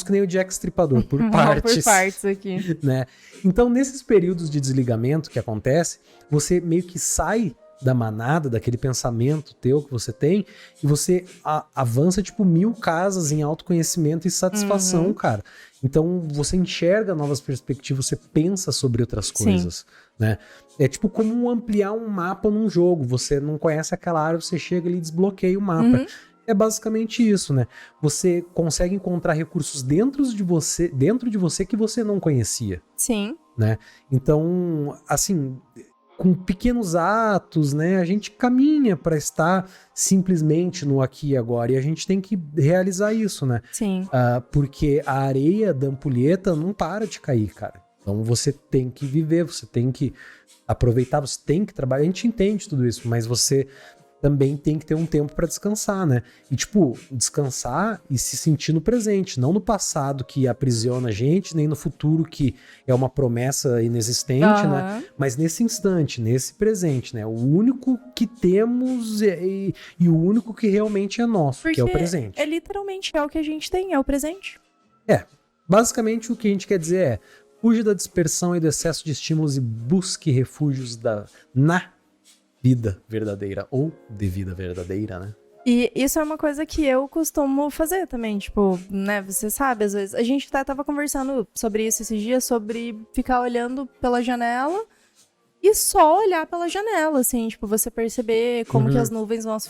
que nem o Jack Stripador, por Por partes. partes aqui. Né? Então, nesses períodos de desligamento que acontece, você meio que sai da manada, daquele pensamento teu que você tem, e você avança, tipo, 1000 casas em autoconhecimento e satisfação, cara. Então, você enxerga novas perspectivas, você pensa sobre outras coisas, né? É tipo como ampliar um mapa num jogo. Você não conhece aquela área, você chega ali e desbloqueia o mapa. É basicamente isso, né? Você consegue encontrar recursos dentro de você que você não conhecia. Sim. Né? Então, assim, com pequenos atos, né, a gente caminha para estar simplesmente no aqui e agora, e a gente tem que realizar isso, né? Sim. Porque a areia da ampulheta não para de cair, cara. Então você tem que viver, você tem que aproveitar, você tem que trabalhar. A gente entende tudo isso, mas você também tem que ter um tempo para descansar, né? E, tipo, descansar e se sentir no presente, não no passado que aprisiona a gente, nem no futuro que é uma promessa inexistente, né? Mas nesse instante, nesse presente, né? O único que temos e o único que realmente é nosso, porque que é o presente. É literalmente o que a gente tem, é o presente. Basicamente o que a gente quer dizer é: fuja da dispersão e do excesso de estímulos e busque refúgios na vida verdadeira, ou de vida verdadeira, né? E isso é uma coisa que eu costumo fazer também, tipo, né, você sabe, às vezes, a gente tava conversando sobre isso esses dias, sobre ficar olhando pela janela e só olhar pela janela, assim, tipo, você perceber como que as nuvens vão se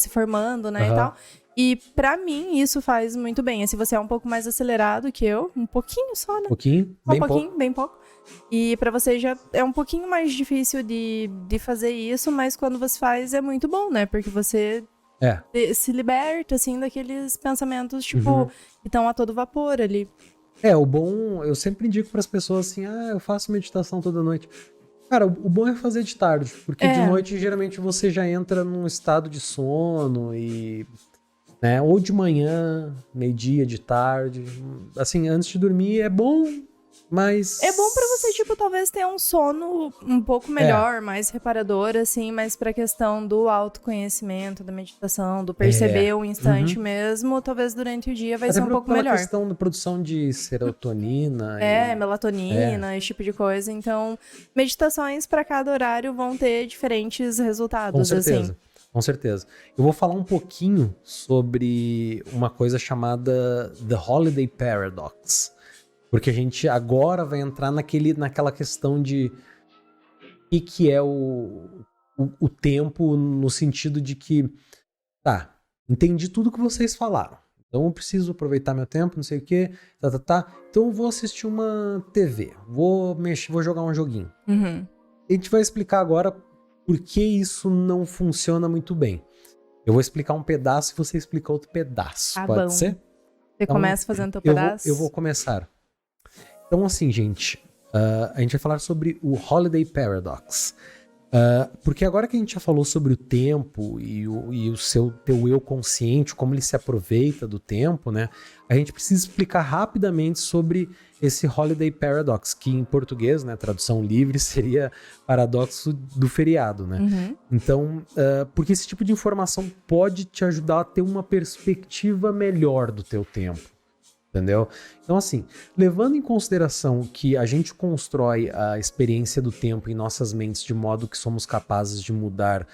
formando, né, e tal. E pra mim, isso faz muito bem. Se você é um pouco mais acelerado que eu, um pouquinho só, né? Bem pouco. E pra você já é um pouquinho mais difícil de fazer isso, mas quando você faz é muito bom, né? Porque você se liberta, assim, daqueles pensamentos, tipo, que estão a todo vapor ali. O bom, eu sempre indico pras pessoas assim, eu faço meditação toda noite. Cara, o bom é fazer de tarde, porque de noite geralmente você já entra num estado de sono e... né? Ou de manhã, meio-dia, de tarde. Assim, antes de dormir é bom, mas... É bom pra você, tipo, talvez ter um sono um pouco melhor, mais reparador, assim, mas pra questão do autoconhecimento, da meditação, do perceber o instante mesmo, talvez durante o dia vai ser um pouco melhor. A questão da produção de serotonina. Melatonina, esse tipo de coisa. Então, meditações pra cada horário vão ter diferentes resultados, Com certeza. assim. Com certeza. Eu vou falar um pouquinho sobre uma coisa chamada The Holiday Paradox. Porque a gente agora vai entrar naquela questão de o que é o tempo, no sentido de que, entendi tudo que vocês falaram. Então eu preciso aproveitar meu tempo, não sei o quê, Então eu vou assistir uma TV, vou jogar um joguinho. A gente vai explicar agora por que isso não funciona muito bem. Eu vou explicar um pedaço e você explica outro pedaço. Pode ser? Você então, começa fazendo teu pedaço? Eu vou começar. Então, assim, gente, a gente vai falar sobre o Holiday Paradox. Porque agora que a gente já falou sobre o tempo e o teu eu consciente, como ele se aproveita do tempo, né? A gente precisa explicar rapidamente sobre esse Holiday Paradox, que em português, né, tradução livre, seria paradoxo do feriado, né? Então, porque esse tipo de informação pode te ajudar a ter uma perspectiva melhor do teu tempo. Entendeu? Então, assim, levando em consideração que a gente constrói a experiência do tempo em nossas mentes de modo que somos capazes de mudar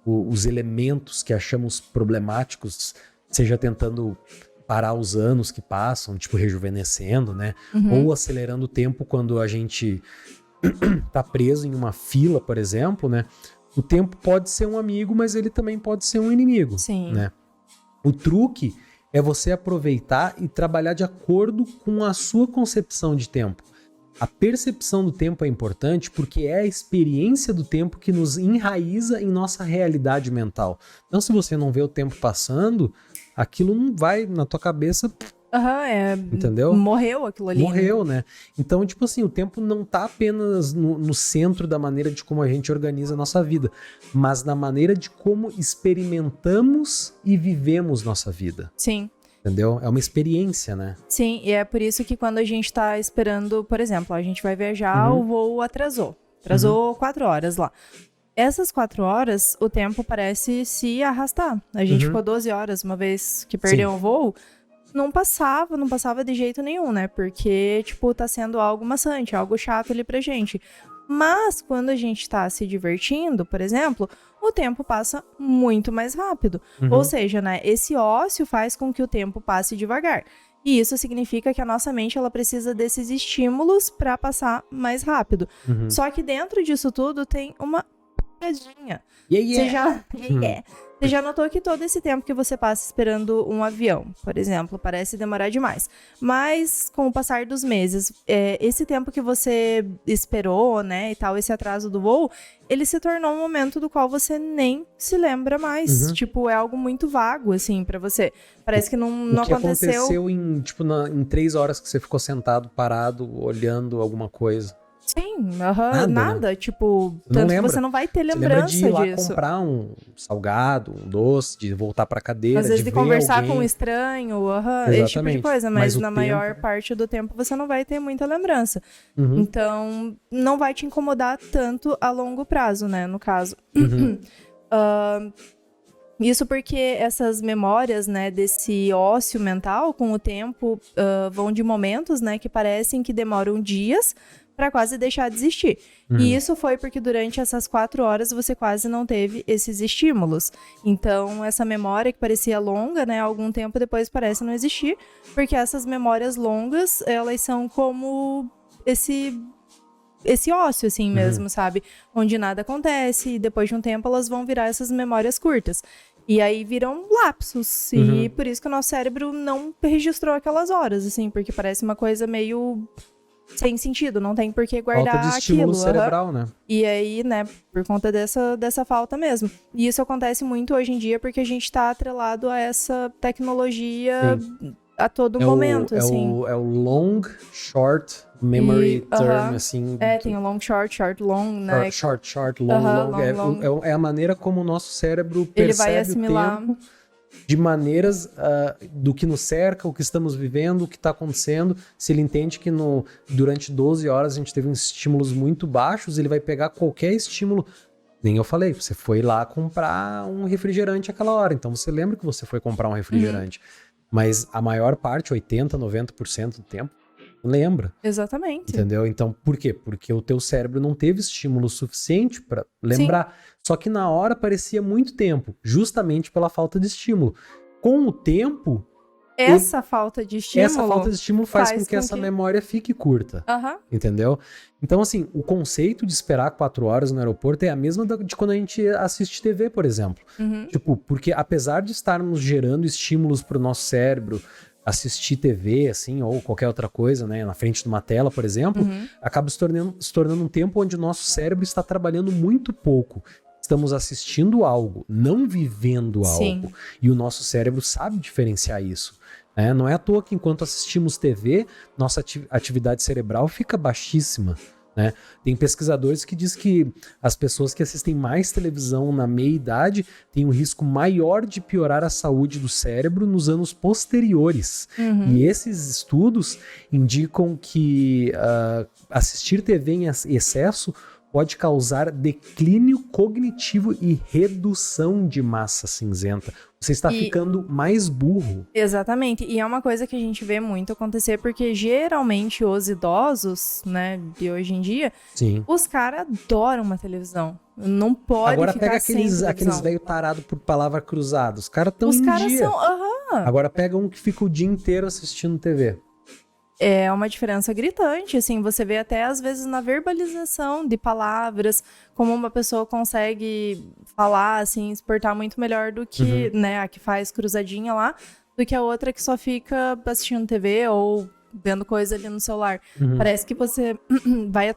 os elementos que achamos problemáticos, seja tentando parar os anos que passam, tipo rejuvenescendo, né? Ou acelerando o tempo quando a gente tá preso em uma fila, por exemplo, né? O tempo pode ser um amigo, mas ele também pode ser um inimigo. Sim. Né? O truque é você aproveitar e trabalhar de acordo com a sua concepção de tempo. A percepção do tempo é importante porque é a experiência do tempo que nos enraiza em nossa realidade mental. Então, se você não vê o tempo passando, aquilo não vai na tua cabeça... Entendeu? Morreu aquilo ali. Morreu, né? Então, tipo assim, o tempo não tá apenas no centro da maneira de como a gente organiza a nossa vida, mas na maneira de como experimentamos e vivemos nossa vida. Sim. entendeu? É uma experiência, né? Sim, e é por isso que quando a gente tá esperando, por exemplo, a gente vai viajar, o voo atrasou. Atrasou 4 horas lá. Essas 4 horas, o tempo parece se arrastar. A gente ficou 12 horas uma vez que perdeu o voo. Não passava de jeito nenhum, né? Porque, tipo, tá sendo algo maçante, algo chato ali pra gente. Mas, quando a gente tá se divertindo, por exemplo, o tempo passa muito mais rápido. Ou seja, né? Esse ócio faz com que o tempo passe devagar. E isso significa que a nossa mente, ela precisa desses estímulos pra passar mais rápido. Só que dentro disso tudo tem uma pegadinha. Você já notou que todo esse tempo que você passa esperando um avião, por exemplo, parece demorar demais. Mas, com o passar dos meses, esse tempo que você esperou, né, e tal, esse atraso do voo, ele se tornou um momento do qual você nem se lembra mais. Tipo, é algo muito vago, assim, pra você. Parece que não O que aconteceu em, tipo, em 3 horas que você ficou sentado, parado, olhando alguma coisa. Sim, Nada, né? Tipo, Não tanto que lembra. você não vai ter Você lembra lembrança de ir lá disso. comprar um salgado, um doce, de voltar pra cadeira, Às vezes de ver conversar alguém. com um estranho, esse tipo de Exatamente. coisa, Mas mas o na tempo, maior né? parte do tempo você não vai ter muita lembrança. Então, não vai te incomodar tanto a longo prazo, né, no caso. Isso porque essas memórias, né, desse ócio mental, com o tempo, vão de momentos, né, que parecem que demoram dias para quase deixar de existir. E isso foi porque durante essas 4 horas você quase não teve esses estímulos. Então, essa memória que parecia longa, né, algum tempo depois parece não existir, porque essas memórias longas, elas são como esse ócio, assim mesmo, sabe? Onde nada acontece e depois de um tempo elas vão virar essas memórias curtas. E aí viram lapsos. E por isso que o nosso cérebro não registrou aquelas horas, assim, porque parece uma coisa meio sem sentido, não tem por que guardar Falta de estímulo aquilo. cerebral, né? E aí, né, por conta dessa falta mesmo. E isso acontece muito hoje em dia porque a gente tá atrelado a essa tecnologia a todo momento, assim. É o long, short memory term, assim. Tem o long, short, long, né? Short, long, long. Long. É a maneira como o nosso cérebro Ele vai percebe assimilar. o tempo de maneiras do que nos cerca, o que estamos vivendo, o que está acontecendo. Se ele entende que durante 12 horas a gente teve uns estímulos muito baixos, ele vai pegar qualquer estímulo. Nem eu falei, você foi lá comprar um refrigerante àquela hora, então você lembra que você foi comprar um refrigerante. Mas a maior parte, 80%, 90% do tempo, lembra. Exatamente. Entendeu? Então, por quê? Porque o teu cérebro não teve estímulo suficiente para lembrar. Só que na hora parecia muito tempo, justamente pela falta de estímulo. Com o tempo, essa falta de estímulo faz com que essa memória fique curta. Entendeu? Então, assim, o conceito de esperar 4 horas no aeroporto é a mesma de quando a gente assiste TV, por exemplo. Tipo, porque apesar de estarmos gerando estímulos para o nosso cérebro, assistir TV, assim, ou qualquer outra coisa, né, na frente de uma tela, por exemplo, acaba se tornando um tempo onde o nosso cérebro está trabalhando muito pouco. Estamos assistindo algo, não vivendo algo. E o nosso cérebro sabe diferenciar isso. Não é à toa que enquanto assistimos TV, nossa atividade cerebral fica baixíssima. Né? Tem pesquisadores que dizem que as pessoas que assistem mais televisão na meia-idade têm um risco maior de piorar a saúde do cérebro nos anos posteriores. E esses estudos indicam que assistir TV em excesso pode causar declínio cognitivo e redução de massa cinzenta. Você está ficando mais burro. Exatamente. E é uma coisa que a gente vê muito acontecer, porque geralmente os idosos, né, de hoje em dia, os caras adoram uma televisão. Não pode Agora ficar sem televisão. Agora pega aqueles velho tarado por palavra cruzada. Os caras estão em dia. Os caras são... Agora pega um que fica o dia inteiro assistindo TV. É uma diferença gritante, assim, você vê até às vezes na verbalização de palavras, como uma pessoa consegue falar, assim, exportar muito melhor do que, né, a que faz cruzadinha lá, do que a outra que só fica assistindo TV ou vendo coisa ali no celular. Parece que você vai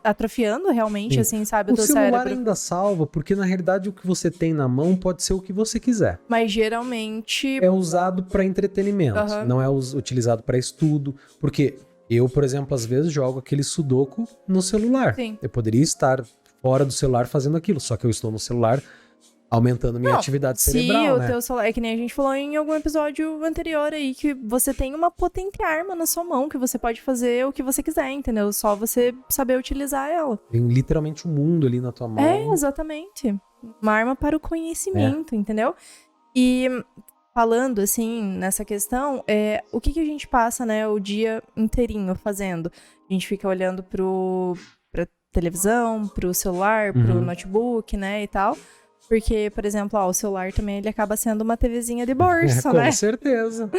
atrofiando realmente, assim, sabe, o teu cérebro. O celular ainda salva, porque na realidade o que você tem na mão pode ser o que você quiser. Mas geralmente... é usado para entretenimento, não é utilizado para estudo, porque eu, por exemplo, às vezes jogo aquele sudoku no celular. Eu poderia estar fora do celular fazendo aquilo, só que eu estou no celular aumentando minha Não, atividade Se cerebral, o né? teu celular, é que nem a gente falou em algum episódio anterior aí, que você tem uma potente arma na sua mão, que você pode fazer o que você quiser, entendeu? Só você saber utilizar ela. Tem literalmente o mundo ali na tua mão. É, exatamente. Uma arma para o conhecimento, entendeu? E falando, assim, nessa questão, o que a gente passa, né, o dia inteirinho fazendo? A gente fica olhando pra televisão, pro celular, pro notebook, né, e tal. Porque, por exemplo, o celular também, ele acaba sendo uma TVzinha de bolso, Com né? certeza.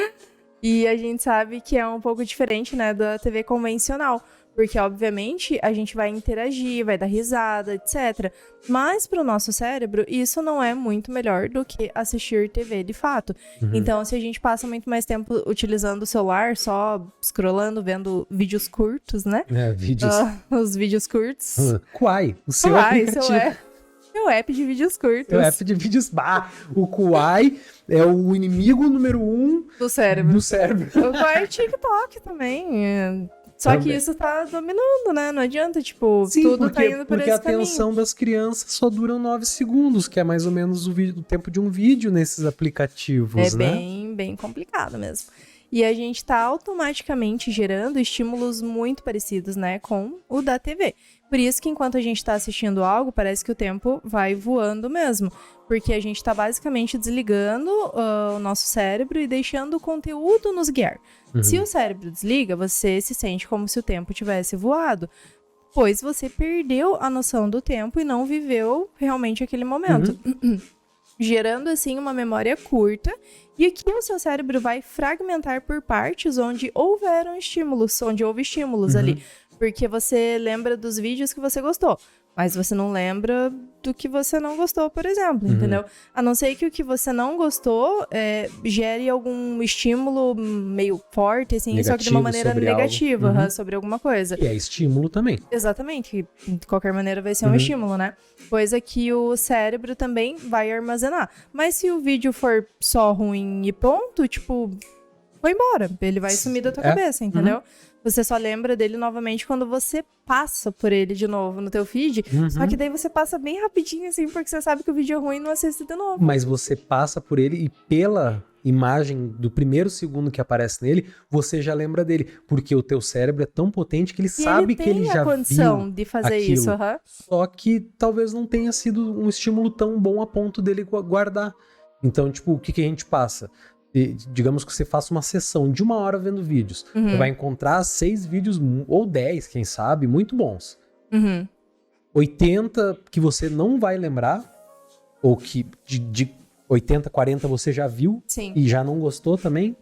E a gente sabe que é um pouco diferente, né, da TV convencional. Porque, obviamente, a gente vai interagir, vai dar risada, etc. Mas, pro nosso cérebro, isso não é muito melhor do que assistir TV, de fato. Então, se a gente passa muito mais tempo utilizando o celular, só scrollando, vendo vídeos curtos, né? Vídeos. Os vídeos curtos. Quai, o seu Kuai, aplicativo. seu app de vídeos curtos. O app de vídeos. O Kuai é o inimigo número 1 Do cérebro. do cérebro. O Kuai é TikTok também. Só Também. que isso tá dominando, né? Não adianta, tipo, Sim, tudo tá indo por porque esse a atenção das crianças só dura 9 segundos, que é mais ou menos o tempo de um vídeo nesses aplicativos, É né? bem complicado mesmo. E a gente tá automaticamente gerando estímulos muito parecidos, né, com o da TV. Por isso que enquanto a gente tá assistindo algo, parece que o tempo vai voando mesmo. Porque a gente tá basicamente desligando o nosso cérebro e deixando o conteúdo nos guiar. Se o cérebro desliga, você se sente como se o tempo tivesse voado, pois você perdeu a noção do tempo e não viveu realmente aquele momento. Gerando, assim, uma memória curta, e aqui o seu cérebro vai fragmentar por partes onde houve estímulos ali. Porque você lembra dos vídeos que você gostou, mas você não lembra do que você não gostou, por exemplo, entendeu? A não ser que o que você não gostou gere algum estímulo meio forte, assim, só que de uma Negativo maneira sobre algo. negativa, sobre alguma coisa. E é estímulo também. Exatamente, que de qualquer maneira vai ser um estímulo, né? Coisa que o cérebro também vai armazenar. Mas se o vídeo for só ruim e ponto, tipo, foi embora. Ele vai sumir da tua cabeça, entendeu? Você só lembra dele novamente quando você passa por ele de novo no teu feed. Só que daí você passa bem rapidinho, assim, porque você sabe que o vídeo é ruim e não assiste de novo. Mas você passa por ele e pela imagem do primeiro segundo que aparece nele, você já lembra dele. Porque o teu cérebro é tão potente que ele sabe que ele já tem a condição viu de fazer aquilo. isso, Só que talvez não tenha sido um estímulo tão bom a ponto dele guardar. Então, tipo, o que a gente passa? Digamos que você faça uma sessão de 1 hora vendo vídeos. Você vai encontrar 6 vídeos, ou 10, quem sabe, muito bons. 80 que você não vai lembrar, ou que de 80, 40 você já viu Sim. e já não gostou também.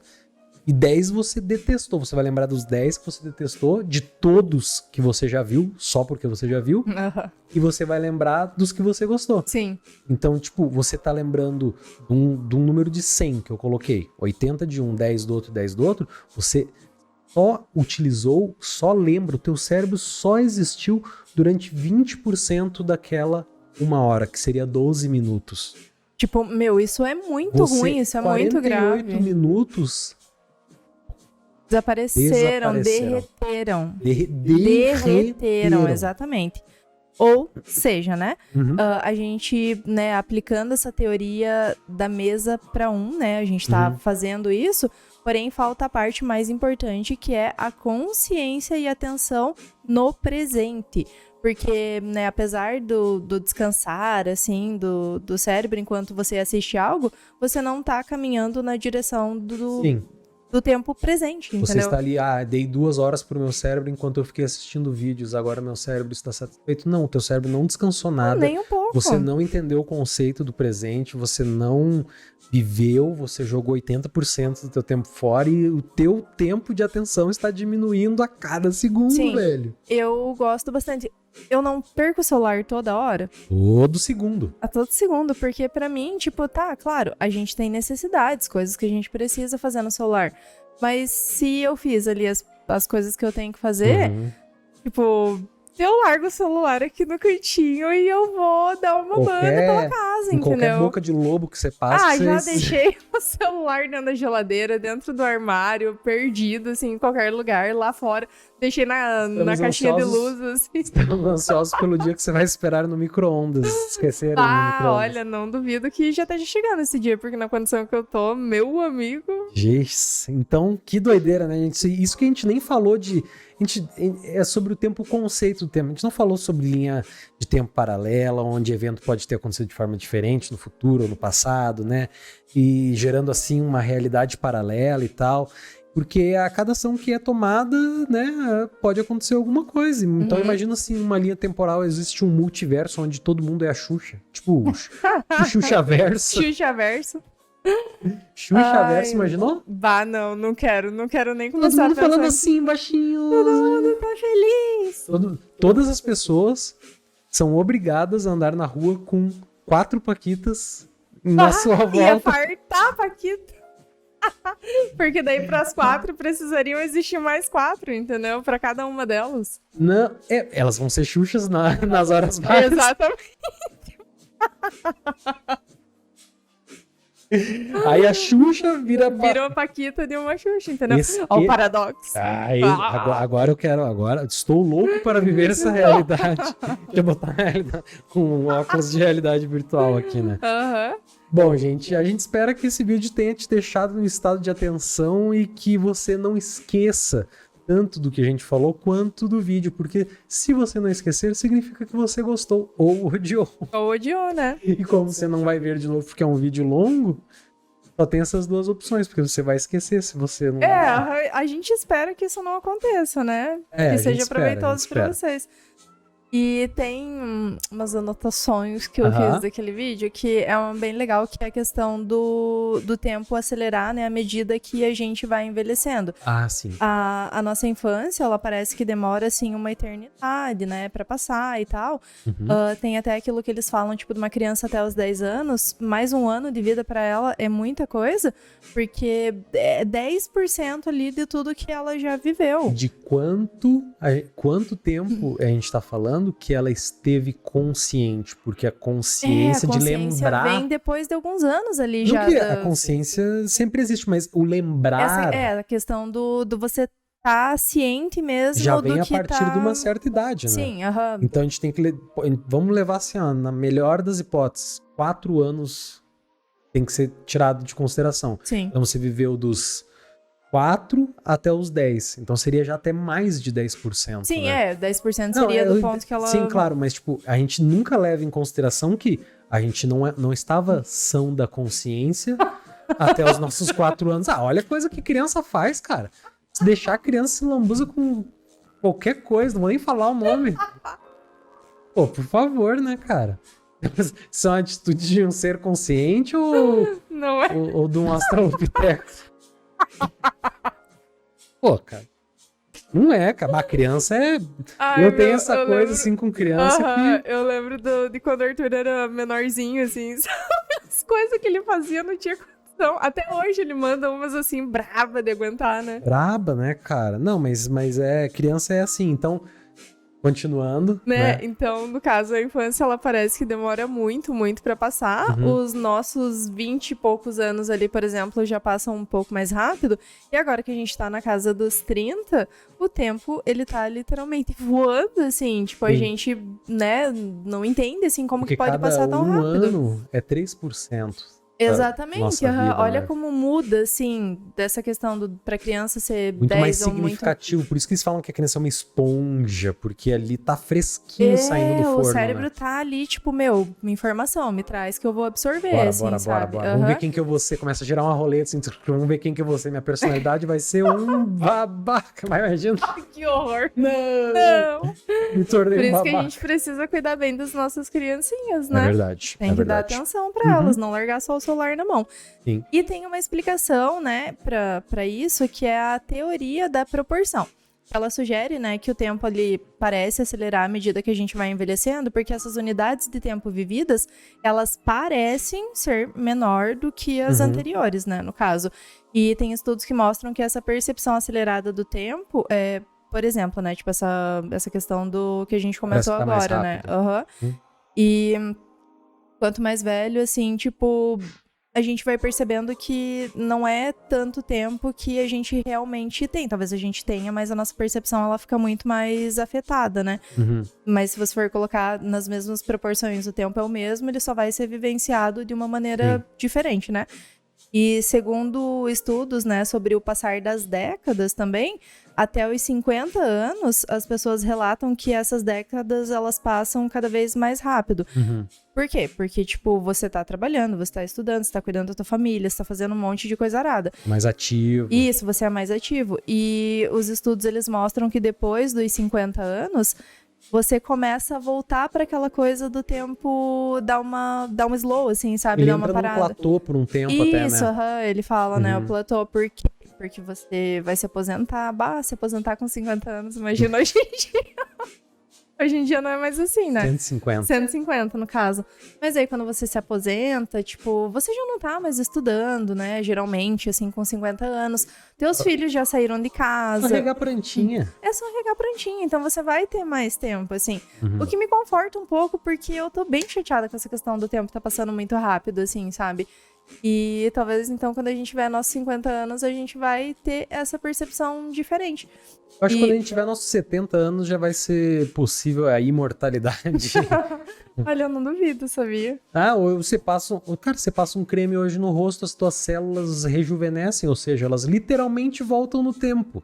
E 10 você detestou. Você vai lembrar dos 10 que você detestou, de todos que você já viu, só porque você já viu. E você vai lembrar dos que você gostou. Sim. Então, tipo, você tá lembrando de um número de 100 que eu coloquei. 80 de um, 10 do outro, 10 do outro. Você só utilizou, só lembra, o teu cérebro só existiu durante 20% daquela 1 hora, que seria 12 minutos. Tipo, meu, isso é muito ruim, isso é muito grave. 48 minutos Desapareceram, Desapareceram. derreteram, exatamente. Ou seja, né, a gente, né, aplicando essa teoria da mesa para um, né, a gente tá fazendo isso, porém falta a parte mais importante, que é a consciência e atenção no presente. Porque, né, apesar do descansar, assim, do cérebro enquanto você assiste algo, você não tá caminhando na direção do tempo presente, entendeu? Você está ali, dei 2 horas pro meu cérebro enquanto eu fiquei assistindo vídeos, agora meu cérebro está satisfeito. Não, o teu cérebro não descansou nada. Nem um pouco. Você não entendeu o conceito do presente, você não viveu, você jogou 80% do teu tempo fora e o teu tempo de atenção está diminuindo a cada segundo, Sim. velho. Eu gosto bastante. Eu não perco o celular toda hora. Todo segundo. A todo segundo, porque pra mim, tipo, tá, claro, a gente tem necessidades, coisas que a gente precisa fazer no celular. Mas se eu fiz ali as coisas que eu tenho que fazer, tipo, eu largo o celular aqui no cantinho e eu vou dar uma banda pela casa, casa, Em qualquer entendeu? boca de lobo que você passa, Ah, já você... deixei o celular dentro da geladeira, dentro do armário, perdido, assim, em qualquer lugar, lá fora. Deixei na caixinha de luz, assim. Estamos ansiosos pelo dia que você vai esperar no micro-ondas. Esqueceram no Ah, micro-ondas. olha, não duvido que já esteja chegando esse dia, porque na condição que eu tô, meu amigo... Jesus. Então, que doideira, né, gente? Isso que a gente nem falou de... é sobre o tempo, o conceito do tempo. A gente não falou sobre linha de tempo paralela, onde evento pode ter acontecido de forma diferente no futuro ou no passado, né? E gerando, assim, uma realidade paralela e tal. Porque a cada ação que é tomada, né, pode acontecer alguma coisa. Então, imagina, assim, uma linha temporal, existe um multiverso onde todo mundo é a Xuxa. Tipo, o Xuxa-verso. Xuxa-verso. Xuxa-verso, imaginou? Bah, não quero nem Todo começar mundo a pensar falando nisso. assim, baixinho. Todo mundo tá feliz. Todas as pessoas são obrigadas a andar na rua com 4 paquitas na sua Ia volta. fartar, Paquita. Porque daí pras 4 precisariam existir mais 4, entendeu? Pra cada uma delas. Não, elas vão ser Xuxas nas horas vagas. Exatamente. Aí a Xuxa vira... Virou a Paquita de uma Xuxa, entendeu? Esse- Ó o paradoxo. Aí, agora eu quero, estou louco para viver essa realidade. Deixa eu botar a realidade, com óculos de realidade virtual aqui, né? Aham. Bom, gente, a gente espera que esse vídeo tenha te deixado no estado de atenção e que você não esqueça tanto do que a gente falou quanto do vídeo, porque se você não esquecer, significa que você gostou ou odiou. Ou odiou, né? E como você não vai ver de novo porque é um vídeo longo, só tem essas duas opções, porque você vai esquecer se você não... A gente espera que isso não aconteça, né? É, a Que gente seja espera, a gente proveitoso pra espera. vocês. E tem umas anotações que eu fiz daquele vídeo que é bem legal, que é a questão do tempo acelerar, né? À medida que a gente vai envelhecendo. Ah, sim. A nossa infância, ela parece que demora, assim, uma eternidade, né? Pra passar e tal. Tem até aquilo que eles falam, tipo, de uma criança até os 10 anos, mais um ano de vida pra ela é muita coisa, porque é 10% ali de tudo que ela já viveu. De quanto tempo a gente tá falando que ela esteve consciente, porque a consciência, de lembrar... vem depois de alguns anos ali Não já. que a consciência sempre existe, mas o lembrar A questão do você tá ciente mesmo já do vem a que partir tá... de uma certa idade, né? Sim, aham. Então a gente tem que... Vamos levar assim, ó, na melhor das hipóteses, 4 anos tem que ser tirado de consideração. Sim. Então você viveu dos 4 até os 10. Então seria já até mais de 10%. Sim, né? 10% seria do ponto que ela... Sim, claro, mas tipo, a gente nunca leva em consideração que a gente não estava são da consciência até os nossos 4 anos. Ah, olha a coisa que criança faz, cara. Se deixar a criança se lambuza com qualquer coisa, não vou nem falar o nome. Pô, por favor, né, cara? São atitudes de um ser consciente Não é? ou de um australopiteco? Pô, cara. Não é, cara. A criança é... Ai, eu tenho meu, essa eu coisa, lembro- assim, com criança que... Eu lembro de quando o Arthur era menorzinho, assim, sabe? As coisas que ele fazia não tinha condição. Até hoje ele manda umas, assim, braba de aguentar, né? Braba, né, cara? Não, mas criança é assim, então... Continuando, né? Então, no caso, a infância, ela parece que demora muito, muito pra passar. Os nossos 20 e poucos anos ali, por exemplo, já passam um pouco mais rápido. E agora que a gente tá na casa dos 30, o tempo, ele tá literalmente voando, assim. Tipo, a Sim. gente, né, não entende, assim, como Porque que pode cada passar tão rápido. ano é 3%. Exatamente. nossa vida, Olha né? como muda, assim, dessa questão pra criança ser Muito 10 mais ou muito... significativo. Por isso que eles falam que a criança é uma esponja, porque ali tá fresquinho saindo do forno. O cérebro né? tá ali, tipo, meu, informação, me traz que eu vou absorver, Bora, assim, bora, sabe? bora. Vamos ver quem que eu vou ser. Começa a gerar uma roleta, assim, vamos ver quem que eu vou ser. Minha personalidade vai ser um babaca. Mas imagina. Que horror. Não! Me tornei Por um isso que a babaca. gente precisa cuidar bem das nossas criancinhas, É né? verdade. Tem é que verdade. dar atenção pra elas, não largar só o celular na mão. Sim. E tem uma explicação, né, pra isso, que é a teoria da proporção. Ela sugere, né, que o tempo ali parece acelerar à medida que a gente vai envelhecendo, porque essas unidades de tempo vividas, elas parecem ser menor do que as anteriores, né, no caso. E tem estudos que mostram que essa percepção acelerada do tempo por exemplo, né, tipo essa questão do que a gente comentou Parece que tá mais agora, né? rápido. E Quanto mais velho, assim, tipo, a gente vai percebendo que não é tanto tempo que a gente realmente tem. Talvez a gente tenha, mas a nossa percepção, ela fica muito mais afetada, né? Uhum. Mas se você for colocar nas mesmas proporções, o tempo é o mesmo, ele só vai ser vivenciado de uma maneira diferente, né? E segundo estudos, né, sobre o passar das décadas também, até os 50 anos, as pessoas relatam que essas décadas, elas passam cada vez mais rápido. Uhum. Por quê? Porque, tipo, você tá trabalhando, você tá estudando, você tá cuidando da tua família, você tá fazendo um monte de coisa arada. Mais ativo. Isso, você é mais ativo. E os estudos, eles mostram que depois dos 50 anos, você começa a voltar para aquela coisa do tempo dar um slow, assim, sabe? Ele Dar uma entra no parada. platô por um tempo Isso, até, né? ele fala, né, o Uhum. platô. Por quê? Porque você vai se aposentar. Se aposentar com 50 anos, imagina hoje em dia. Hoje em dia não é mais assim, né? 150. 150, no caso. Mas aí, quando você se aposenta, tipo, você já não tá mais estudando, né? Geralmente, assim, com 50 anos. Teus filhos já saíram de Só casa. regar plantinha. É só regar plantinha, então você vai ter mais tempo, assim. Uhum. O que me conforta um pouco, porque eu tô bem chateada com essa questão do tempo tá passando muito rápido, assim, sabe? E talvez, então, quando a gente tiver nossos 50 anos, a gente vai ter essa percepção diferente. Eu acho que E- quando a gente tiver nossos 70 anos já vai ser possível a imortalidade. Olha, eu não duvido, sabia? Ou você passa. Cara, você passa um creme hoje no rosto, as tuas células rejuvenescem, ou seja, elas literalmente voltam no tempo.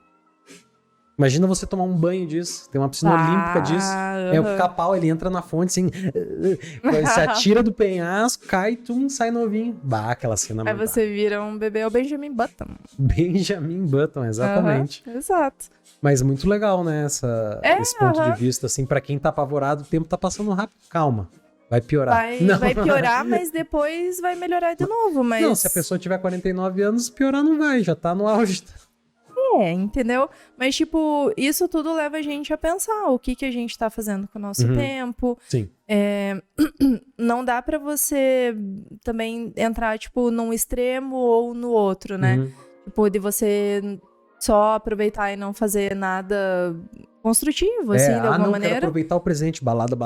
Imagina você tomar um banho disso, tem uma piscina olímpica disso. É, o aham. Pica-Pau, ele entra na fonte assim, se atira do penhasco, cai, tum, sai novinho. Bah, aquela cena Aí você vira um bebê, é o Benjamin Button. Benjamin Button, exatamente. Aham, exato. Mas muito legal, né, esse ponto aham. de vista, assim, pra quem tá apavorado, o tempo tá passando rápido. Calma, vai piorar. Vai piorar, mas depois vai melhorar de novo. Mas... Não, se a pessoa tiver 49 anos, piorar não vai, já tá no auge. Entendeu? Mas, tipo, isso tudo leva a gente a pensar o que a gente tá fazendo com o nosso Uhum. tempo. Sim. Não dá pra você também entrar, tipo, num extremo ou no outro, né? Uhum. Tipo, de você só aproveitar e não fazer nada construtivo, assim, de alguma não, quero maneira. aproveitar o presente, balada.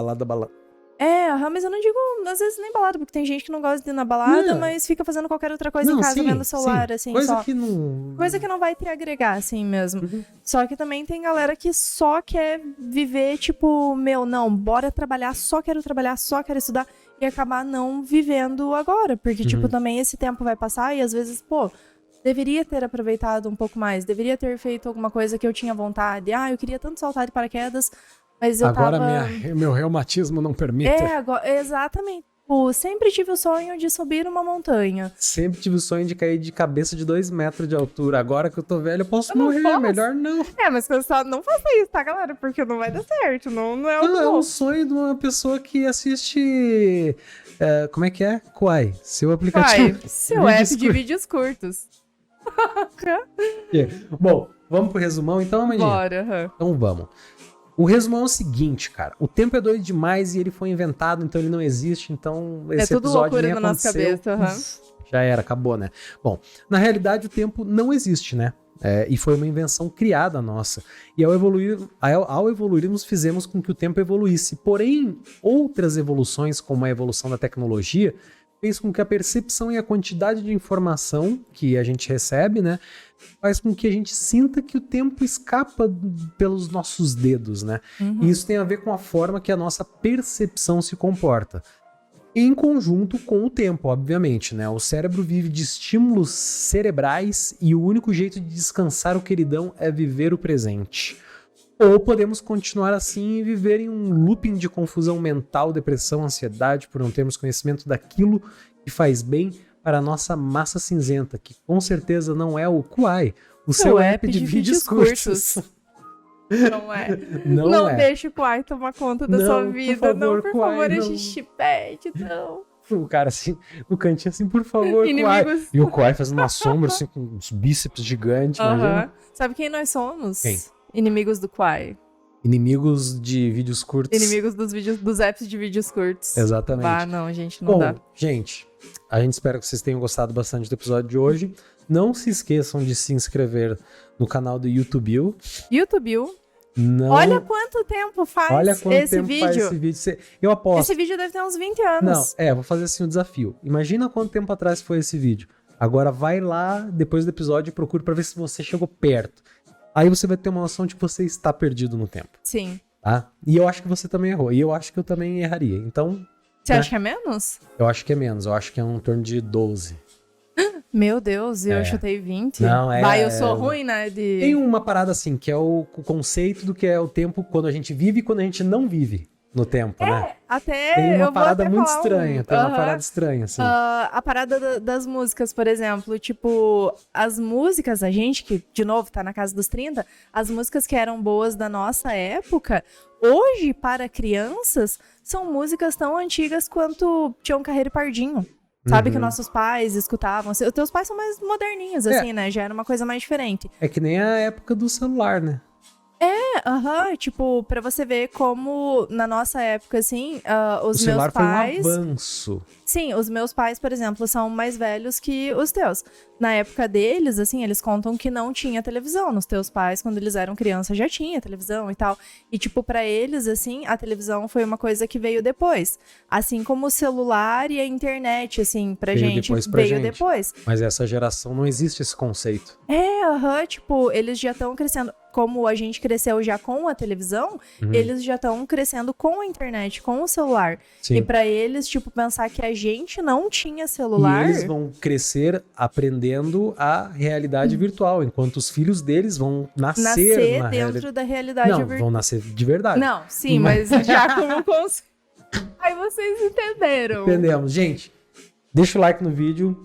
Mas eu não digo, às vezes, nem balada, porque tem gente que não gosta de ir na balada, Não. mas fica fazendo qualquer outra coisa em Não, casa, sim, vendo o celular, sim. assim, Coisa só. que não... Coisa que não vai te agregar, assim mesmo. Uhum. Só que também tem galera que só quer viver, tipo, não, bora trabalhar, só quero estudar e acabar não vivendo agora. Porque, tipo, também esse tempo vai passar e às vezes, deveria ter aproveitado um pouco mais, deveria ter feito alguma coisa que eu tinha vontade. Eu queria tanto saltar de paraquedas, mas eu Agora tava... meu reumatismo não permite. Exatamente. Tipo, sempre tive o sonho de subir uma montanha. Sempre tive o sonho de cair de cabeça de 2 metros de altura. Agora que eu tô velho, eu posso não morrer. posso. Melhor não. Mas só não faça isso, tá, galera? Porque não vai dar certo. Não é o É bom. um sonho de uma pessoa que assiste... como é que é? Quai, seu aplicativo. Seu app de vídeos curtos. Bom, vamos pro resumão então, Amandinha? Bora. Então vamos. O resumão é o seguinte, cara. O tempo é doido demais e ele foi inventado, então ele não existe. Então esse tudo episódio loucura nem na nossa aconteceu. cabeça, Já era, acabou, né? Bom, na realidade o tempo não existe, né? E foi uma invenção criada nossa. E ao evoluirmos, fizemos com que o tempo evoluísse. Porém, outras evoluções, como a evolução da tecnologia, fez com que a percepção e a quantidade de informação que a gente recebe, né, faz com que a gente sinta que o tempo escapa pelos nossos dedos, né? E isso tem a ver com a forma que a nossa percepção se comporta. Em conjunto com o tempo, obviamente, né? O cérebro vive de estímulos cerebrais e o único jeito de descansar o queridão é viver o presente. Ou podemos continuar assim e viver em um looping de confusão mental, depressão, ansiedade, por não termos conhecimento daquilo que faz bem para a nossa massa cinzenta, que com certeza não é o Quai, o seu app de vídeos curtos. Não é. Não é. Deixe o Quai tomar conta da Não, sua por vida. favor, Não, por Quai, favor, a não. gente pede, não. O cara assim, no cantinho assim, por favor, Quai. Inimigos. E o Quai fazendo uma sombra assim, com uns bíceps gigantes, imagina. Sabe quem nós somos? Quem? Inimigos do Quai. Inimigos de vídeos curtos. Inimigos dos apps de vídeos curtos. Exatamente. Não, gente, não Bom, dá. gente, a gente espera que vocês tenham gostado bastante do episódio de hoje. Não se esqueçam de se inscrever no canal do YouTube. YouTube, Não, Olha quanto tempo faz olha quanto esse tempo vídeo. faz esse vídeo. Eu aposto. Esse vídeo deve ter uns 20 Não, anos. vou fazer assim o desafio. Imagina quanto tempo atrás foi esse vídeo. Agora vai lá, depois do episódio, e procure pra ver se você chegou perto. Aí você vai ter uma noção de que você está perdido no tempo, Sim. tá? E eu acho que você também errou. E eu acho que eu também erraria. Então, Você né? acha que é menos? Eu acho que é menos. Eu acho que é um torno de 12. Meu Deus, eu É. chutei 20. Não, Vai, eu sou ruim, né? Tem uma parada assim, que é o conceito do que é o tempo quando a gente vive e quando a gente não vive no tempo, né? Até Tem eu uma vou parada até muito falar estranha. Tem uma Aham. parada estranha, assim. A parada das músicas, por exemplo, tipo, as músicas, a gente que, de novo, tá na casa dos 30, as músicas que eram boas da nossa época, hoje, para crianças, são músicas tão antigas quanto Tião Carreiro e Pardinho. Sabe, que nossos pais escutavam. Os teus pais são mais moderninhos, assim, né? Já era uma coisa mais diferente. É que nem a época do celular, né? Tipo, pra você ver como na nossa época, assim, O os meus celular pais... foi um avanço. Sim, os meus pais, por exemplo, são mais velhos que os teus. Na época deles, assim, eles contam que não tinha televisão. Nos teus pais, quando eles eram crianças, já tinha televisão e tal. E, tipo, pra eles, assim, a televisão foi uma coisa que veio depois. Assim como o celular e a internet, assim, pra Veio gente, depois pra veio gente. depois. Mas essa geração não existe esse conceito. Tipo, eles já estão crescendo. Como a gente cresceu já com a televisão, eles já estão crescendo com a internet, com o celular. Sim. E pra eles, tipo, pensar que a gente não tinha E celular... eles vão crescer aprendendo a realidade virtual, enquanto os filhos deles vão nascer na dentro da realidade Não, virtual. vão nascer de verdade. Não, sim, mas já como conceito. Aí vocês entenderam. Entendemos. Gente, deixa o like no vídeo,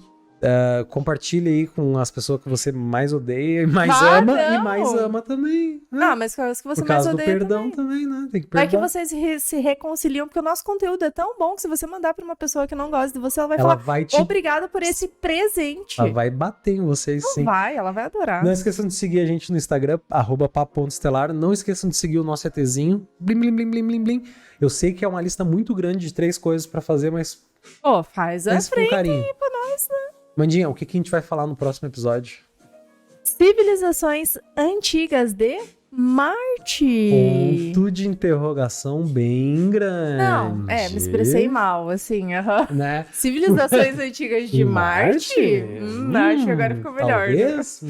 compartilha aí com as pessoas que você mais odeia e mais ama, não. e mais ama também. Né? Ah, mas coisas que você Por mais causa do odeia perdão também. também, né? Tem que Vai perdoar. que vocês se reconciliam, porque o nosso conteúdo é tão bom que se você mandar pra uma pessoa que não gosta de você, ela vai Ela falar, vai te... obrigada por esse presente. Ela vai bater em vocês, Não sim. vai, ela vai adorar. Não esqueçam de seguir a gente no Instagram, @papo.estelar. Não esqueçam de seguir o nosso ETzinho. Blim, blim, blim, blim, blim, blim. Eu sei que é uma lista muito grande de 3 coisas pra fazer, mas Ô, faz a pense com frente carinho. aí pra nós, né? Mandinha, o que a gente vai falar no próximo episódio? Civilizações antigas de Marte. Ponto de interrogação bem grande. Não, me expressei mal, assim, aham. Né? Civilizações antigas de Marte? Acho que agora ficou melhor. Né? Talvez?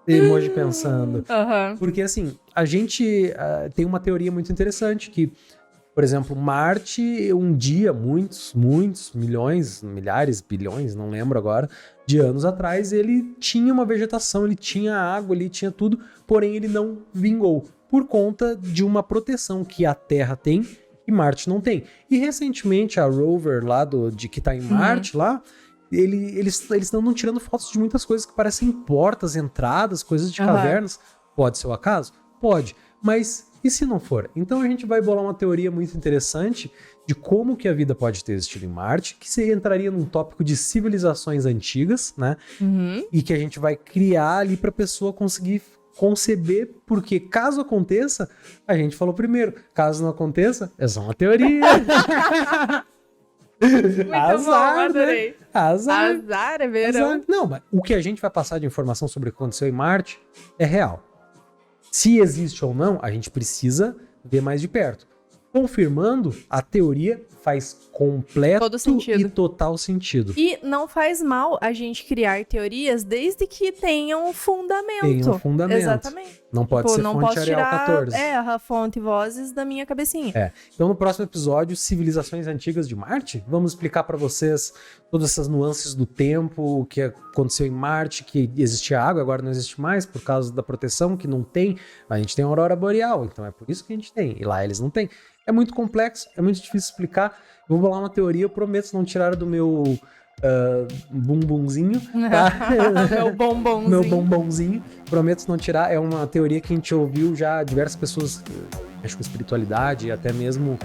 Emoji pensando. Aham. Porque, assim, a gente tem uma teoria muito interessante que, por exemplo, Marte, um dia, muitos milhões, milhares, bilhões, não lembro agora, de anos atrás, ele tinha uma vegetação, ele tinha água, ele tinha tudo, porém ele não vingou, por conta de uma proteção que a Terra tem e Marte não tem. E recentemente a rover lá que tá em Marte, lá, eles estão tirando fotos de muitas coisas que parecem portas, entradas, coisas de cavernas. Pode ser o acaso? Pode. Mas e se não for? Então a gente vai bolar uma teoria muito interessante de como que a vida pode ter existido em Marte, que se entraria num tópico de civilizações antigas, né? E que a gente vai criar ali para a pessoa conseguir conceber, porque caso aconteça, a gente falou primeiro, caso não aconteça, é só uma teoria. Muito Azar, bom, adorei. né? Azar. Azar, é verão. Azar. Não, mas o que a gente vai passar de informação sobre o que aconteceu em Marte é real. Se existe ou não, a gente precisa ver mais de perto. Confirmando, a teoria faz completo Todo sentido. e total sentido. E não faz mal a gente criar teorias desde que tenham fundamento. Tem um fundamento. Exatamente. Não pode ser não fonte posso Arial tirar 14. a fonte e vozes da minha cabecinha. Então, no próximo episódio, Civilizações Antigas de Marte, vamos explicar para vocês todas essas nuances do tempo, o que aconteceu em Marte, que existia água, agora não existe mais por causa da proteção, que não tem. A gente tem a aurora boreal, então é por isso que a gente tem. E lá eles não têm. É muito complexo, é muito difícil explicar. Eu vou bolar uma teoria, eu prometo não tirar do meu bumbumzinho, tá? Meu bombonzinho. Meu bombonzinho. Prometo não tirar. É uma teoria que a gente ouviu já diversas pessoas, acho com espiritualidade, até mesmo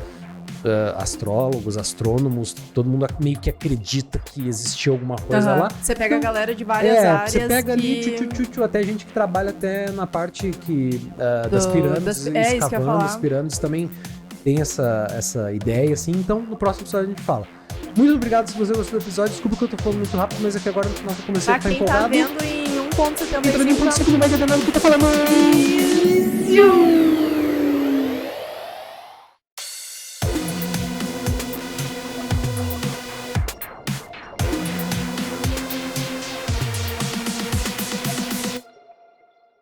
astrólogos, astrônomos, todo mundo meio que acredita que existiu alguma coisa lá. Você pega a galera de várias áreas. Você pega ali, que... até gente que trabalha até na parte das pirâmides, isso que eu ia falar. as pirâmides também tem essa ideia, assim. Então, no próximo episódio a gente fala. Muito obrigado se você gostou do episódio. Desculpa que eu tô falando muito rápido, mas é que agora no final eu comecei a ficar Pra quem empolgado. tá vendo em 1.75. Entra em 1.5, não vai entender nada do que eu tô falando. Isso!